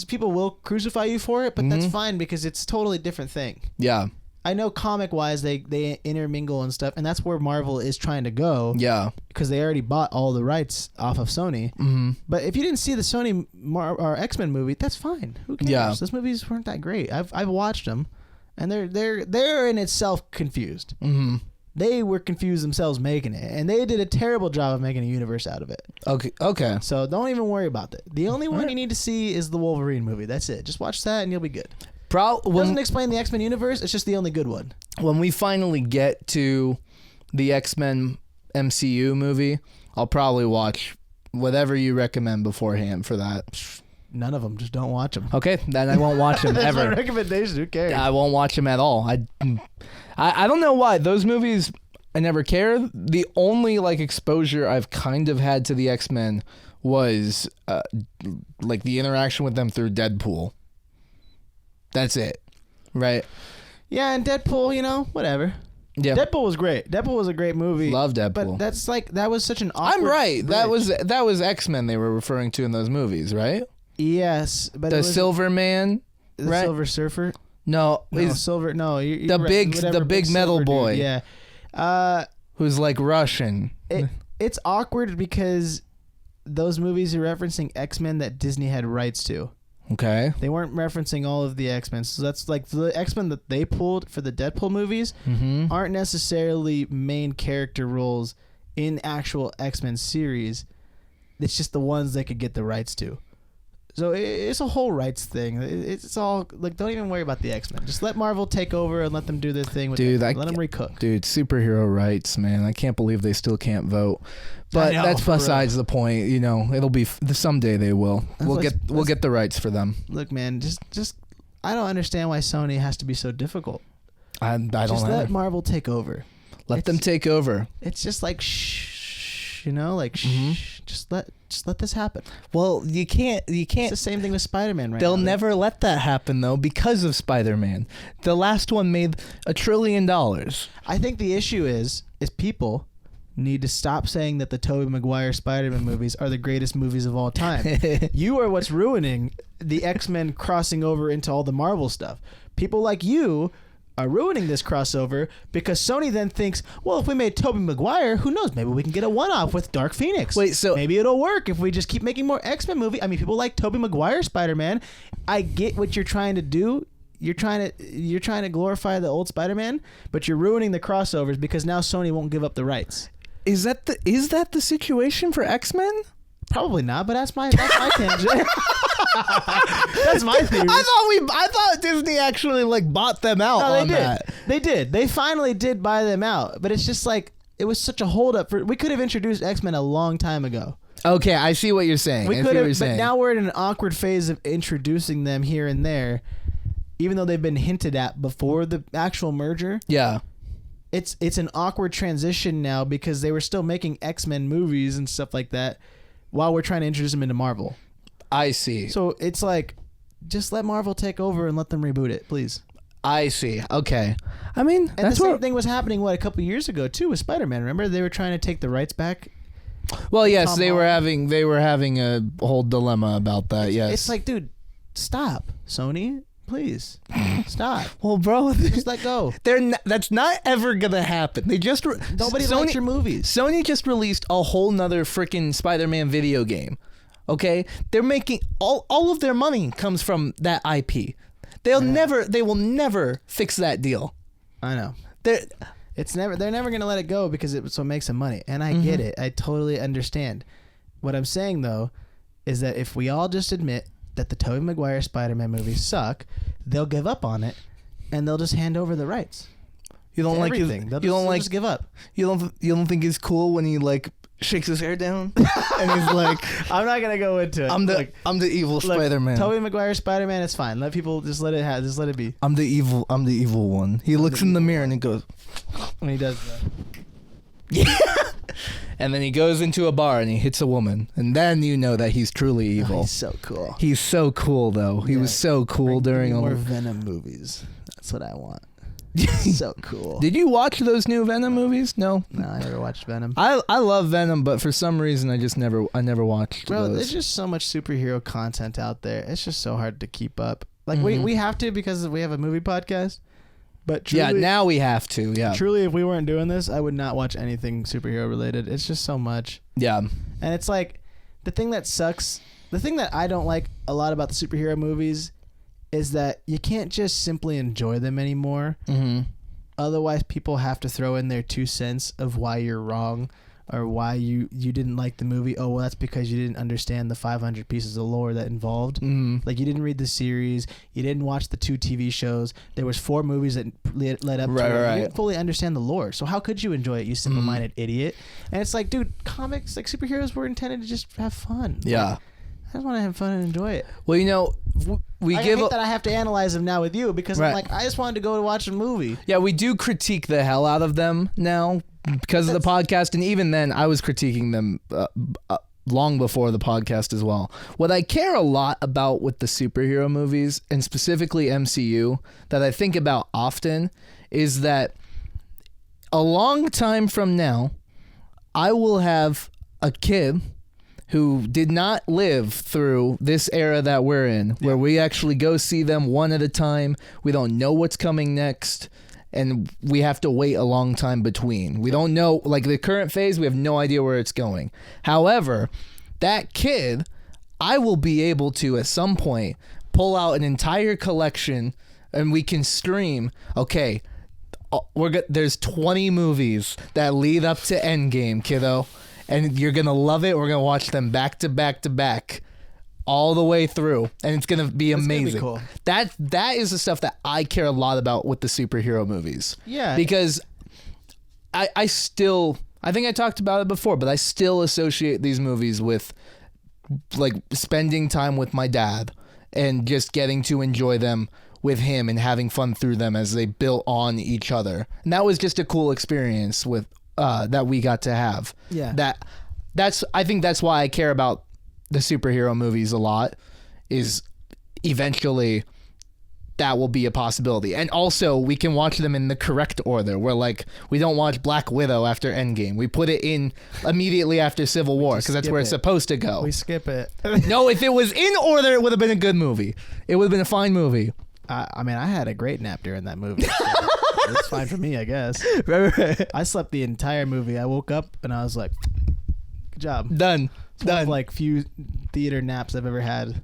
people will crucify you for it, but that's fine because it's a totally different thing. Yeah. I know comic-wise they intermingle and stuff, and that's where Marvel is trying to go. Yeah. Because they already bought all the rights off of Sony. Mm-hmm. But if you didn't see the Sony or X-Men movie, that's fine. Who cares? Yeah. Those movies weren't that great. I've watched them, and they're in itself confused. Mm-hmm. They were confused themselves making it, and they did a terrible job of making a universe out of it. Okay. So don't even worry about that. The only one you need to see is the Wolverine movie. That's it. Just watch that, and you'll be good. It doesn't explain the X-Men universe. It's just the only good one. When we finally get to the X-Men MCU movie, I'll probably watch whatever you recommend beforehand for that. None of them. Just don't watch them. Okay, then I won't watch them ever. That's my recommendation. Who cares? I won't watch them at all. I don't know why. Those movies, I never care. The only exposure I've kind of had to the X-Men was the interaction with them through Deadpool. That's it. Right? Yeah, and Deadpool, whatever. Yeah. Deadpool was great. Deadpool was a great movie. Love Deadpool. But that's that was such an awkward I'm right. bridge. That was X-Men they were referring to in those movies, right? Yes, but the Silver Man, the Silver Surfer. No, Silver. No, you're the right, big metal boy. Dude. Yeah, who's Russian. It's awkward because those movies are referencing X-Men that Disney had rights to. Okay. They weren't referencing all of the X-Men, so that's the X-Men that they pulled for the Deadpool movies aren't necessarily main character roles in actual X-Men series. It's just the ones they could get the rights to. So it's a whole rights thing. It's all don't even worry about the X-Men. Just let Marvel take over and let them do their thing. Let them recook. Dude, superhero rights, man. I can't believe they still can't vote. But that's besides the point. It'll be someday they will. We'll get the rights for them. Look, man, just I don't understand why Sony has to be so difficult. I don't know. Just let Marvel take over. Let them take over. It's just shh, shh. Just let this happen. Well, you can't. It's the same thing with Spider-Man They'll never let that happen though because of Spider-Man. The last one made $1 trillion. I think the issue is people need to stop saying that the Tobey Maguire Spider-Man movies are the greatest movies of all time. You are what's ruining the X-Men crossing over into all the Marvel stuff. People like you are ruining this crossover because Sony then thinks, well, if we made Tobey Maguire, who knows? Maybe we can get a one-off with Dark Phoenix. Wait, so maybe it'll work if we just keep making more X-Men movies. I mean, people like Tobey Maguire Spider-Man. I get what you're trying to do. You're trying to glorify the old Spider-Man, but you're ruining the crossovers because now Sony won't give up the rights. is that the situation for X-Men? Probably not, but that's my tangent. That's my theory. I thought Disney actually like bought them out No, on that. They did. They finally did buy them out, but it's just like it was such a holdup for. We could have introduced X-Men a long time ago. Okay, I see what you're saying. We could have, but now we're in an awkward phase of introducing them here and there, even though they've been hinted at before the actual merger. Yeah. It's an awkward transition now because they were still making X-Men movies and stuff like that while we're trying to introduce them into Marvel. I see. So it's like, just let Marvel take over and let them reboot it, please. I see. Okay. I mean, And that's the same what. thing was happening, a couple years ago too with Spider-Man. Remember, they were trying to take the rights back. Well, yes, Tom they were Holland. having a whole dilemma about that. Yes. It's like, dude, stop, Sony, please, stop. well, bro, Just let go. that's not ever gonna happen. They just Nobody likes your movies. Sony just released a whole nother freaking Spider-Man video game. Okay, they're making all of their money comes from that IP. They will never fix that deal. I know. They're They're never gonna let it go because it's what makes them money, and I get it. I totally understand. What I'm saying though is that if we all just admit that the Tobey Maguire Spider-Man movies suck, they'll give up on it, and they'll just hand over the rights. You don't like everything. They'll just give up. You don't think it's cool when he like shakes his hair down and he's like, I'm not gonna go into it. I'm the evil Spider-Man. Tobey Maguire Spider-Man is fine. Let people just let it be. I'm the evil one. He looks in the mirror and he goes, When he does that. yeah. And then he goes into a bar and he hits a woman, and then you know that he's truly evil. Oh, he's so cool. He's so cool though. He was so cool during all more Venom movies. That's what I want. So cool. Did you watch those new Venom movies? No. No, I never watched Venom. I love Venom, but for some reason I never watched Bro, those. there's just so much superhero content out there. It's just so hard to keep up. Like we have to because we have a movie podcast. But truly, yeah, now we have to. Yeah. Truly, if we weren't doing this, I would not watch anything superhero related. It's just so much. Yeah. And it's like the thing that sucks, the thing that I don't like a lot about the superhero movies is that you can't just simply enjoy them anymore. Mm-hmm. Otherwise, people have to throw in their 2 cents of why you're wrong or why you didn't like the movie. Oh, well, that's because you didn't understand the 500 pieces of lore that involved. Mm-hmm. Like, you didn't read the series. You didn't watch the 2 TV shows. There was 4 movies that led up to it. Right. You didn't fully understand the lore. So how could you enjoy it, you simple-minded idiot? And it's like, dude, comics, like superheroes were intended to just have fun. Yeah. Like, I just want to have fun and enjoy it. Well, you know, I hate that I have to analyze them now with you because I'm like, I just wanted to go to watch a movie. Yeah, we do critique the hell out of them now because of the podcast, and even then, I was critiquing them long before the podcast as well. What I care a lot about with the superhero movies, and specifically MCU, that I think about often, is that a long time from now, I will have a kid who did not live through this era that we're in, where we actually go see them one at a time. We don't know what's coming next, and we have to wait a long time between. We don't know, like the current phase, we have no idea where it's going. However, that kid, I will be able to, at some point, pull out an entire collection, and we can stream, okay, there's 20 movies that lead up to Endgame, kiddo. And you're going to love it. We're going to watch them back to back to back all the way through. And it's going to be amazing. Gonna be cool. That is the stuff that I care a lot about with the superhero movies. Yeah. Because I think I talked about it before, but I still associate these movies with like spending time with my dad and just getting to enjoy them with him and having fun through them as they built on each other. And that was just a cool experience with that we got to have. Yeah. I think that's why I care about the superhero movies a lot, is eventually that will be a possibility. And also we can watch them in the correct order, where like we don't watch Black Widow after Endgame. We put it in immediately after Civil War because that's where it's supposed to go. We skip it. No, if it was in order, it would have been a good movie. It would have been a fine movie. I mean, I had a great nap during that movie. So it's fine for me, I guess. Right. I slept the entire movie. I woke up and I was like, good job. Done. It's one of like few theater naps I've ever had.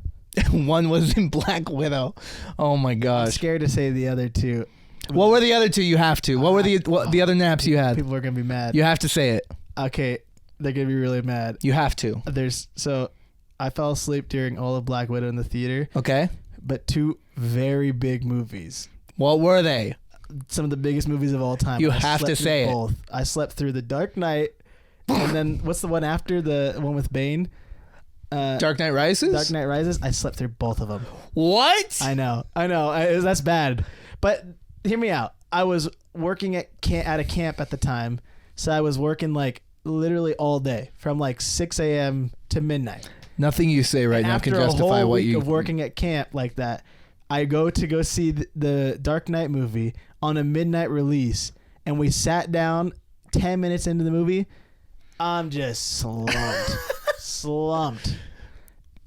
One was in Black Widow. Oh my I'm gosh. scared to say the other two. What were the other two? You have to. What were the other naps you had? People are gonna be mad. You have to say it. Okay, they're gonna be really mad. You have to. I fell asleep during all of Black Widow in the theater, Okay. but two very big movies. What were they? Some of the biggest movies of all time. You I have slept to through say it. both. I slept through The Dark Knight, and then what's the one after the one with Bane? Dark Knight Rises? Dark Knight Rises. I slept through both of them. What? I know. That's bad. But hear me out. I was working at a camp at the time, so I was working like literally all day from like 6 a.m. to midnight. Nothing you say right now can After justify a whole what week you. of working at camp like that, I go see the Dark Knight movie on a midnight release, and we sat down 10 minutes into the movie. I'm just slumped.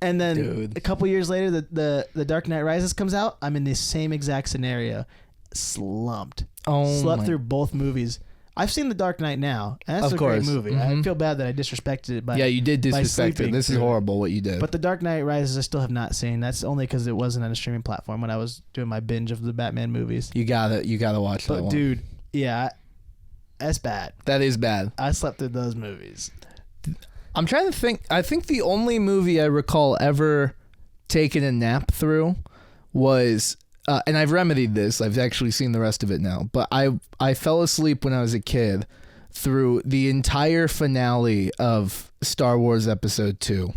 And then Dude. a couple years later, the Dark Knight Rises comes out. I'm in the same exact scenario, slumped. Slept through both movies. I've seen The Dark Knight now, and that's Of a great course. movie. I feel bad that I disrespected it. Yeah, you did disrespect it. sleeping This is through it. horrible what you did. But The Dark Knight Rises, I still have not seen. That's only because it wasn't on a streaming platform when I was doing my binge of the Batman movies. You gotta watch that But one. dude, yeah, that's bad. That is bad. I slept through those movies. I'm trying to think. I think the only movie I recall ever taking a nap through was, and I've remedied this. I've actually seen the rest of it now. But I fell asleep when I was a kid through the entire finale of Star Wars Episode 2.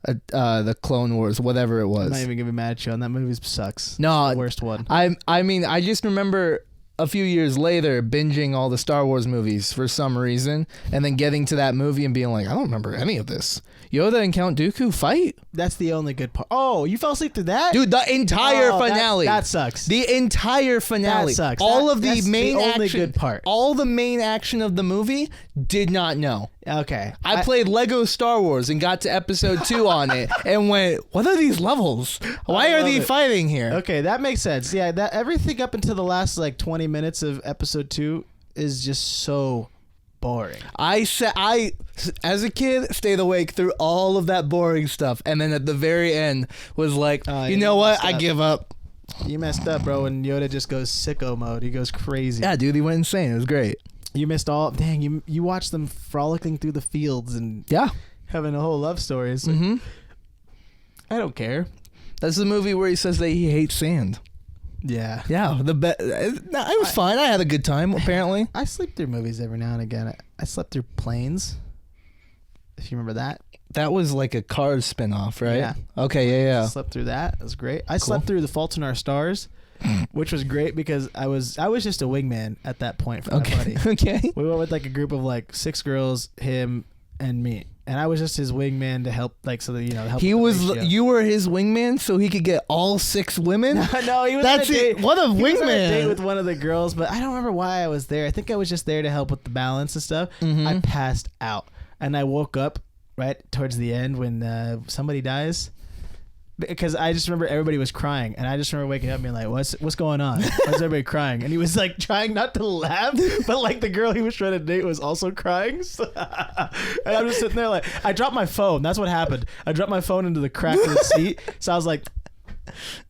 The Clone Wars, whatever it was. I'm not even gonna be mad at you on that movie. Sucks. No, It's the worst one. I mean, I just remember a few years later binging all the Star Wars movies for some reason, and then getting to that movie and being like, I don't remember any of this. Yoda and Count Dooku fight? That's the only good part. Oh, you fell asleep through that? Dude, the entire Oh, finale. That sucks. The entire finale. That sucks. All of the That's main the only action. good part. All the main action of the movie, did not know. Okay. I played Lego Star Wars and got to episode 2 on it and went, what are these levels? Why are love they it. Okay, here? Okay, that makes sense. Yeah, that everything up until the last like 20 minutes of episode 2 is just so boring. I as a kid stayed awake through all of that boring stuff, and then at the very end was like, you know what? I give up. You messed up, bro. And Yoda just goes sicko mode. He goes crazy. Yeah, dude, he went insane. It was great. You missed all. Dang, you watched them frolicking through the fields and Yeah. having a whole love story. It's like, Mm-hmm. I don't care. That's the movie where he says that he hates sand. Yeah. Yeah, it was fine. I had a good time. Apparently, I sleep through movies every now and again. I slept through Planes. If you remember that. that was like a Cars spinoff, right? Yeah. Okay. Yeah. Slept through that. It was great. I slept through The Fault in Our Stars, which was great because I was just a wingman at that point for my buddy. Okay. We went with like a group of like 6 girls, him and me, and I was just his wingman to help, like, so that help. He with the was. ratio. You were his wingman, so he could get all 6 women. No, he was. That's on a it. date. What a He was on a date wingman. with one of the girls, but I don't remember why I was there. I think I was just there to help with the balance and stuff. Mhm. I passed out, and I woke up right towards the end when somebody dies. Because I just remember everybody was crying, and I just remember waking up and being like, "What's going on? Why is everybody crying?" And he was like trying not to laugh, but like the girl he was trying to date was also crying. So, and I'm just sitting there like, I dropped my phone. That's what happened. I dropped my phone into the crack of the seat. So I was like,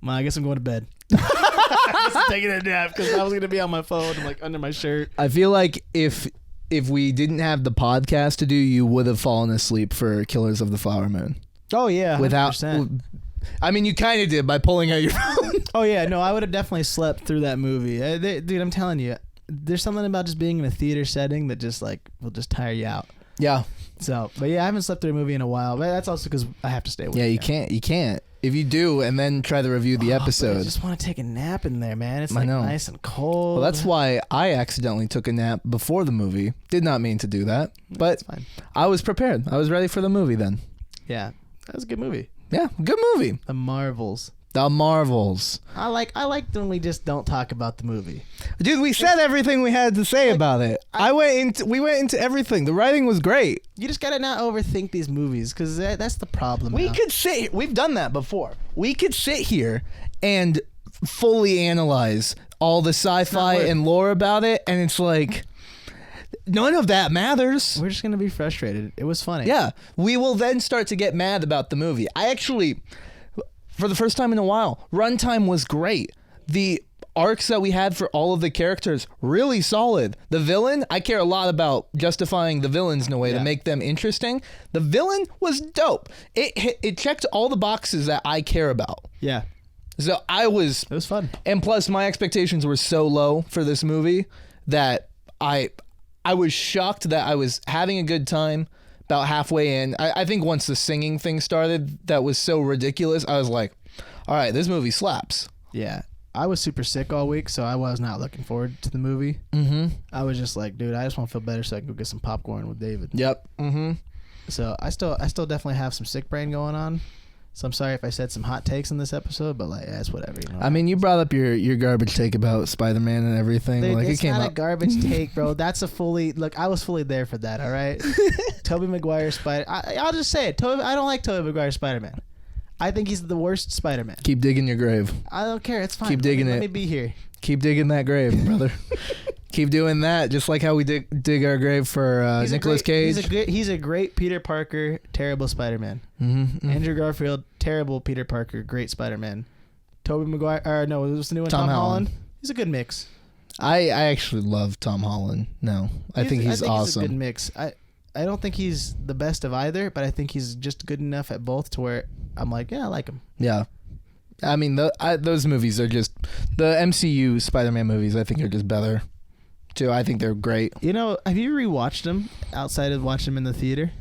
well, I guess I'm going to bed. Just taking a nap because I was gonna be on my phone, like under my shirt. I feel like if we didn't have the podcast to do, you would have fallen asleep for Killers of the Flower Moon. Oh yeah, 100%. Without, I mean, you kind of did by pulling out your phone. Oh yeah, no, I would have definitely slept through that movie. Dude, I'm telling you, there's something about just being in a theater setting that just like will just tire you out. Yeah. So, but yeah, I haven't slept through a movie in a while. But that's also because I have to stay awake. Yeah, you can't. You can't. If you do, and then try to review the But I episode. just want to take a nap in there, man. It's I like know. nice and cold. Well, that's why I accidentally took a nap before the movie. Did not mean to do that, but That's fine. I was prepared. I was ready for the movie then. Yeah, that was a good movie. Yeah, good movie. The Marvels. The Marvels. I like when we just don't talk about the movie. Dude, we said everything we had to say about it. We went into everything. The writing was great. You just gotta not overthink these movies because that's the problem. We now. could sit. We've done that before. We could sit here and fully analyze all the sci-fi and lore about it, and it's like none of that matters. We're just gonna be frustrated. It was funny. Yeah, we will then start to get mad about the movie. I actually, for the first time in a while, runtime was great. The arcs that we had for all of the characters, really solid. The villain, I care a lot about justifying the villains in a way to make them interesting. The villain was dope. It checked all the boxes that I care about. Yeah. So it was fun. And plus my expectations were so low for this movie that I was shocked that I was having a good time about halfway in. I think once the singing thing started, that was so ridiculous. I was like, all right, this movie slaps. Yeah. I was super sick all week, so I was not looking forward to the movie. Mm-hmm. I was just like, dude, I just want to feel better so I can go get some popcorn with David. Yep. Mm-hmm. So I still definitely have some sick brain going on. So I'm sorry if I said some hot takes in this episode, but like, that's whatever. You know? I mean, you brought up your garbage take about Spider-Man and everything. Dude, like it's it came not up. a garbage take, bro. That's a fully look. I was fully there for that. All right, Tobey Maguire I'll just say it. I don't like Tobey Maguire Spider-Man. I think he's the worst Spider-Man. Keep digging your grave. I don't care. It's fine. Keep digging Let me be here. Keep digging that grave, brother. Keep doing that, just like how we dig our grave for Nicolas Cage. He's a great Peter Parker, terrible Spider-Man. Mm-hmm. Andrew Garfield, terrible Peter Parker, great Spider-Man. Tobey Maguire, no, what's the new one? Tom Holland. He's a good mix. I actually love Tom Holland. No, I think he's awesome. He's a good mix. I don't think he's the best of either, but I think he's just good enough at both to where I'm like, yeah, I like him. Yeah. I mean, those movies are just, the MCU Spider-Man movies, I think are just better, too. I think they're great. You know, have you rewatched them outside of watching them in the theater?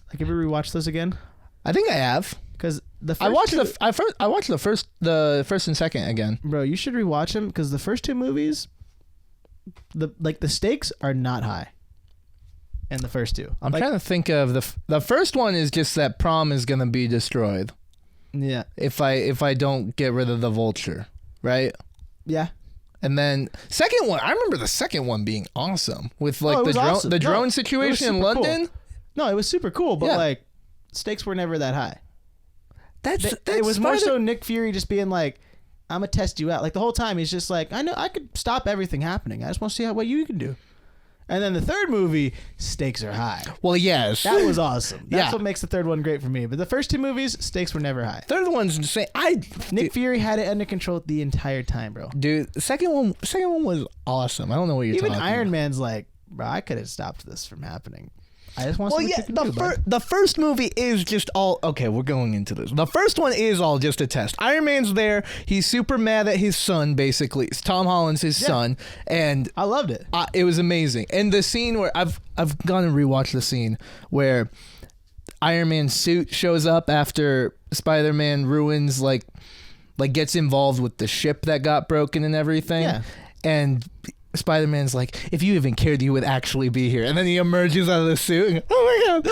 Like, have you rewatched those again? I think I have. Because the first I watched the first and second again. Bro, you should rewatch them because the first two movies, the stakes are not high. And the first two. I'm trying to think of the first one is just that prom is gonna be destroyed. Yeah. If I don't get rid of the Vulture, right? Yeah. And then second one, I remember the second one being awesome with like the drone situation in London. Cool. No, it was super cool, but like stakes were never that high. It was more so Nick Fury just being like, I'm gonna test you out. Like the whole time he's just like, I know I could stop everything happening. I just want to see what you can do. And then the third movie, stakes are high. Well, yes. That was awesome. That's what makes the third one great for me. But the first two movies, stakes were never high. Third one's insane. Nick Fury had it under control the entire time, bro. Dude, the second one was awesome. I don't know what you're talking about. Even Iron Man's like, bro, I could have stopped this from happening. I just want to see what you can do, the first movie is just all okay. We're going into this. The first one is all just a test. Iron Man's there. He's super mad at his son. Basically, Tom Holland's his son, and I loved it. It was amazing. And the scene where I've gone and rewatched the scene where Iron Man's suit shows up after Spider-Man ruins like gets involved with the ship that got broken and everything, and Spider-Man's like, if you even cared, you would actually be here. And then he emerges out of the suit and, oh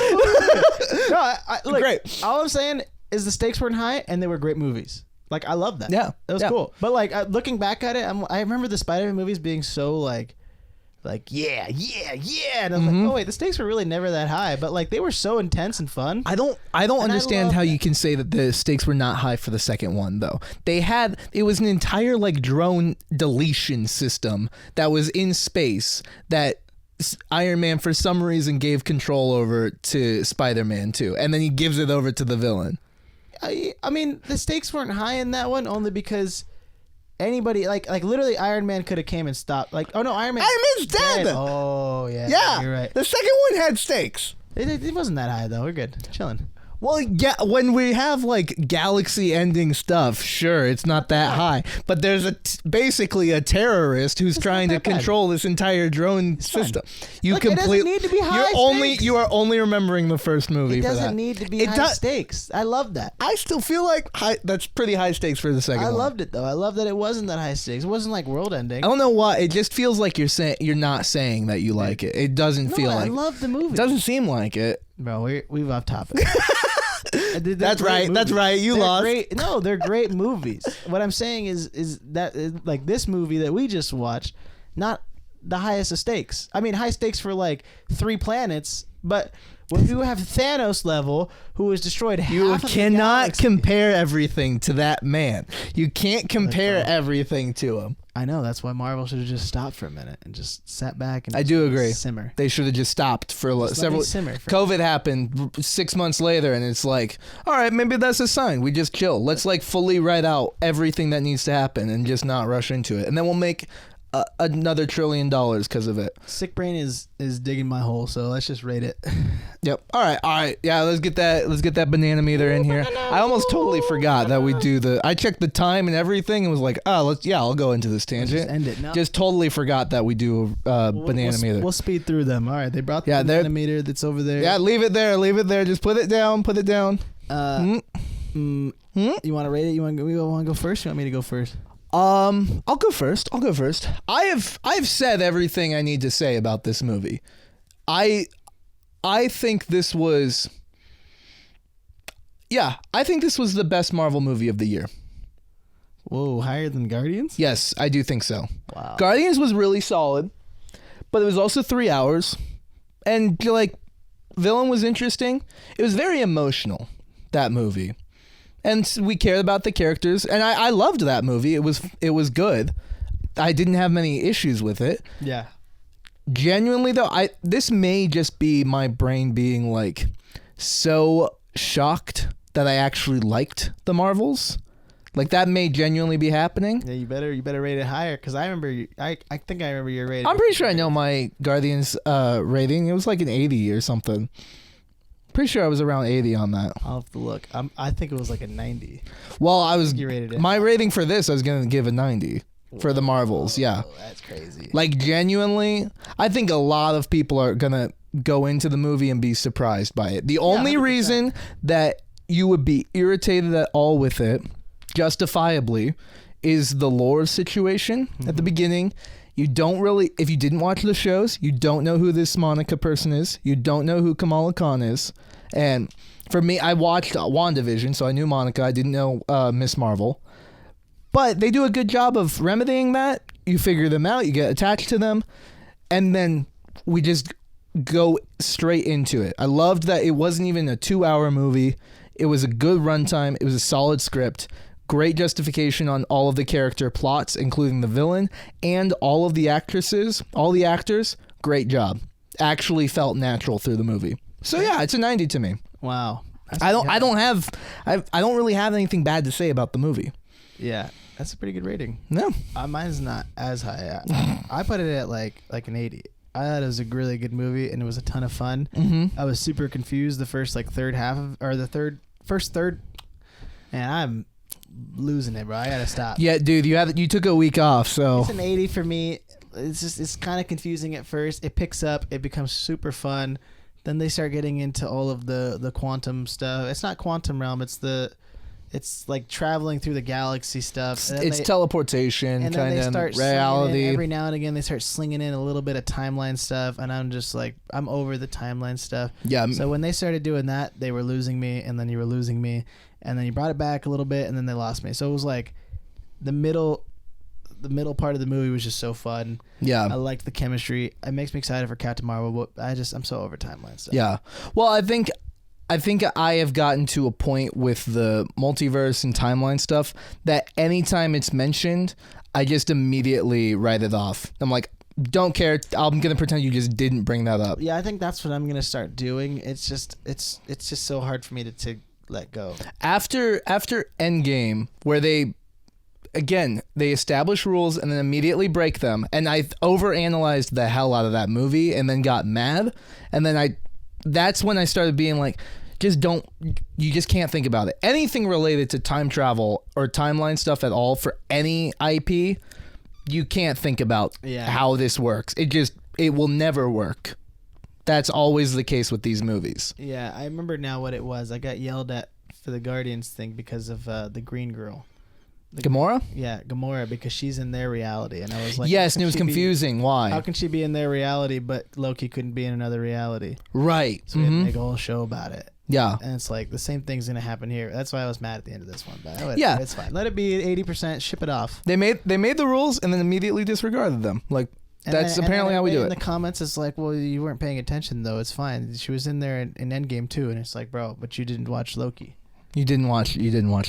my God. Great. All I'm saying is the stakes weren't high and they were great movies. Like, I love that. Yeah. That was cool. But like, looking back at it, I remember the Spider-Man movies being so like, yeah. And I'm like, oh wait, the stakes were really never that high, but like they were so intense and fun. I don't understand how you can say that the stakes were not high for the second one though. It was an entire like drone deletion system that was in space that Iron Man for some reason gave control over to Spider-Man too, and then he gives it over to the villain. I mean, the stakes weren't high in that one only because anybody like literally Iron Man could have came and stopped. Like, oh no, Iron Man's dead. Oh yeah, you're right. The second one had stakes. It wasn't that high though. We're good, chilling. Well, yeah, when we have like galaxy-ending stuff, sure, it's not that high. But there's basically a terrorist who's trying to control this entire drone system. You it doesn't need to be high stakes. You are only remembering the first movie. It doesn't need to be high stakes. I love that. I still feel like that's pretty high stakes for the second one. I loved it though. I love that it wasn't that high stakes. It wasn't like world-ending. I don't know why. It just feels like you're not saying that you like it. It doesn't feel like. I love the movie. It doesn't seem like it. Bro, we've off topic. That's right. Movies. That's right. You lost. No, they're great movies. What I'm saying is that like this movie that we just watched, not the highest of stakes. I mean, high stakes for like 3 planets, But when you have Thanos level, who has destroyed half You of the cannot galaxy. compare everything to that man. You can't compare everything to him. I know, that's why Marvel should have just stopped for a minute and just sat back and I do agree. simmer. They should have just stopped for Just let several. me simmer for- COVID happened 6 months later, and it's like, all right, maybe that's a sign. We just chill. Let's like fully write out everything that needs to happen and just not rush into it, and then we'll make another $1 trillion because of it. Sick Brain is digging my hole, so let's just rate it. Yep. All right. Yeah, let's get that banana meter in here. I almost totally forgot that we do the. I checked the time and everything and was like, oh, I'll go into this tangent. Just end it. No. Just totally forgot that we do banana meter. We'll speed through them. All right, they brought the banana meter that's over there. Yeah, leave it there. Just put it down. You want to rate it? You want to go first? You want me to go first? I'll go first. I've said everything I need to say about this movie. I think this was the best Marvel movie of the year. Whoa, higher than Guardians? Yes, I do think so. Wow. Guardians was really solid, but it was also 3 hours, and like, villain was interesting. It was very emotional, that movie. And we cared about the characters, and I loved that movie. It was good. I didn't have many issues with it. Yeah. Genuinely though, this may just be my brain being like so shocked that I actually liked the Marvels. Like, that may genuinely be happening. Yeah, you better rate it higher, because I remember I think I remember your rating. I'm pretty sure I know my Guardians rating. It was like an 80 or something. Pretty sure I was around 80 on that. I'll have to look. I think it was like a 90. Well, You rated it. My rating for this, I was going to give a 90 for the Marvels. Yeah. That's crazy. Like, genuinely, I think a lot of people are going to go into the movie and be surprised by it. The only 100%. reason that you would be irritated at all with it, justifiably, is the lore situation at the beginning. You don't really, if you didn't watch the shows, you don't know who this Monica person is. You don't know who Kamala Khan is. And for me, I watched WandaVision, so I knew Monica. I didn't know Miss Marvel. But they do a good job of remedying that. You figure them out, you get attached to them, and then we just go straight into it. I loved that it wasn't even a 2-hour movie. It was a good runtime. It was a solid script. Great justification on all of the character plots, including the villain, and all of the actresses, all the actors. Great job. Actually felt natural through the movie. So yeah, it's a 90 to me. Wow. I don't really have anything bad to say about the movie. Yeah, that's a pretty good rating. No. Mine's not as high. I put it at like an 80. I thought it was a really good movie, and it was a ton of fun. Mm-hmm. I was super confused the first first third, and I'm losing it, bro. I gotta stop. Yeah, dude, you took a week off, so It's an 80 for me. It's kind of confusing at first. It picks up. It becomes super fun. Then they start getting into all of the quantum stuff. It's not quantum realm. It's like traveling through the galaxy stuff. it's teleportation, and then kind they of start reality. every now and again. They start slinging in a little bit of timeline stuff, and I'm just like, I'm over the timeline stuff. Yeah. So when they started doing that, they were losing me, and then you were losing me, and then you brought it back a little bit, and then they lost me. So it was like the middle part of the movie was just so fun. Yeah. I liked the chemistry. It makes me excited for Captain Marvel, but I'm so over timeline stuff. Yeah. Well, I think I have gotten to a point with the multiverse and timeline stuff that anytime it's mentioned, I just immediately write it off. I'm like, don't care. I'm gonna pretend you just didn't bring that up. Yeah, I think that's what I'm gonna start doing. It's just so hard for me to let go. After Endgame, where they establish rules and then immediately break them, and I overanalyzed the hell out of that movie and then got mad, and then that's when I started being like, you just can't think about it. Anything related to time travel or timeline stuff at all for any IP, you can't think about how this works. It will never work. That's always the case with these movies. Yeah, I remember now what it was. I got yelled at for the Guardians thing because of the green girl. Gamora? Yeah, Gamora, because she's in their reality. And I was like... Yes, and it was confusing. Why? How can she be in their reality, but Loki couldn't be in another reality? Right. So we had to make a whole show about it. Yeah. And it's like, the same thing's going to happen here. That's why I was mad at the end of this one. But yeah. It's fine. Let it be 80%, ship it off. They made the rules and then immediately disregarded them. Like, That's apparently how we do it. In the comments, it's like, well, you weren't paying attention, though. It's fine. She was in there in Endgame, too. And it's like, bro, but you didn't watch Loki. You didn't watch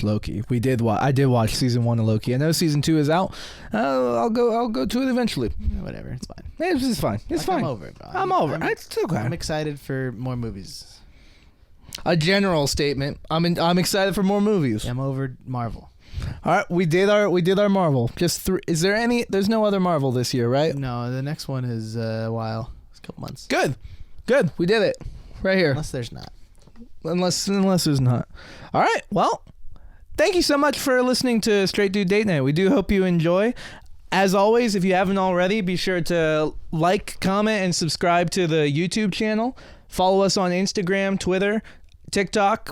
Loki. We did I did watch season 1 of Loki. I know season 2 is out. I'll go to it eventually. Whatever, it's fine. It's fine. It's fine. I'm over it, bro. I'm over it. It's okay. I'm excited for more movies. A general statement. I'm excited for more movies. I'm over Marvel. All right, we did our Marvel. Just is there any? There's no other Marvel this year, right? No, the next one is a while. It's a couple months. Good. We did it right here. Unless there's not. Unless there's not. All right. Well, thank you so much for listening to Straight Dude Date Night. We do hope you enjoy. As always, if you haven't already, be sure to like, comment, and subscribe to the YouTube channel. Follow us on Instagram, Twitter, TikTok,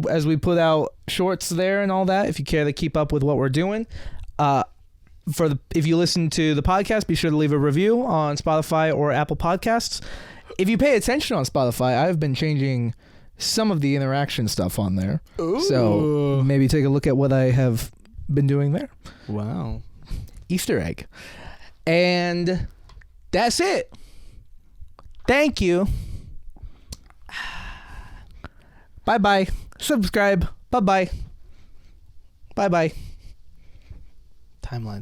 as we put out shorts there and all that, if you care to keep up with what we're doing. If you listen to the podcast, be sure to leave a review on Spotify or Apple Podcasts. If you pay attention on Spotify, I've been changing some of the interaction stuff on there. Ooh. So maybe take a look at what I have been doing there. Wow. Easter egg. And that's it. Thank you. Bye-bye. Subscribe. Bye-bye. Bye-bye. Timeline.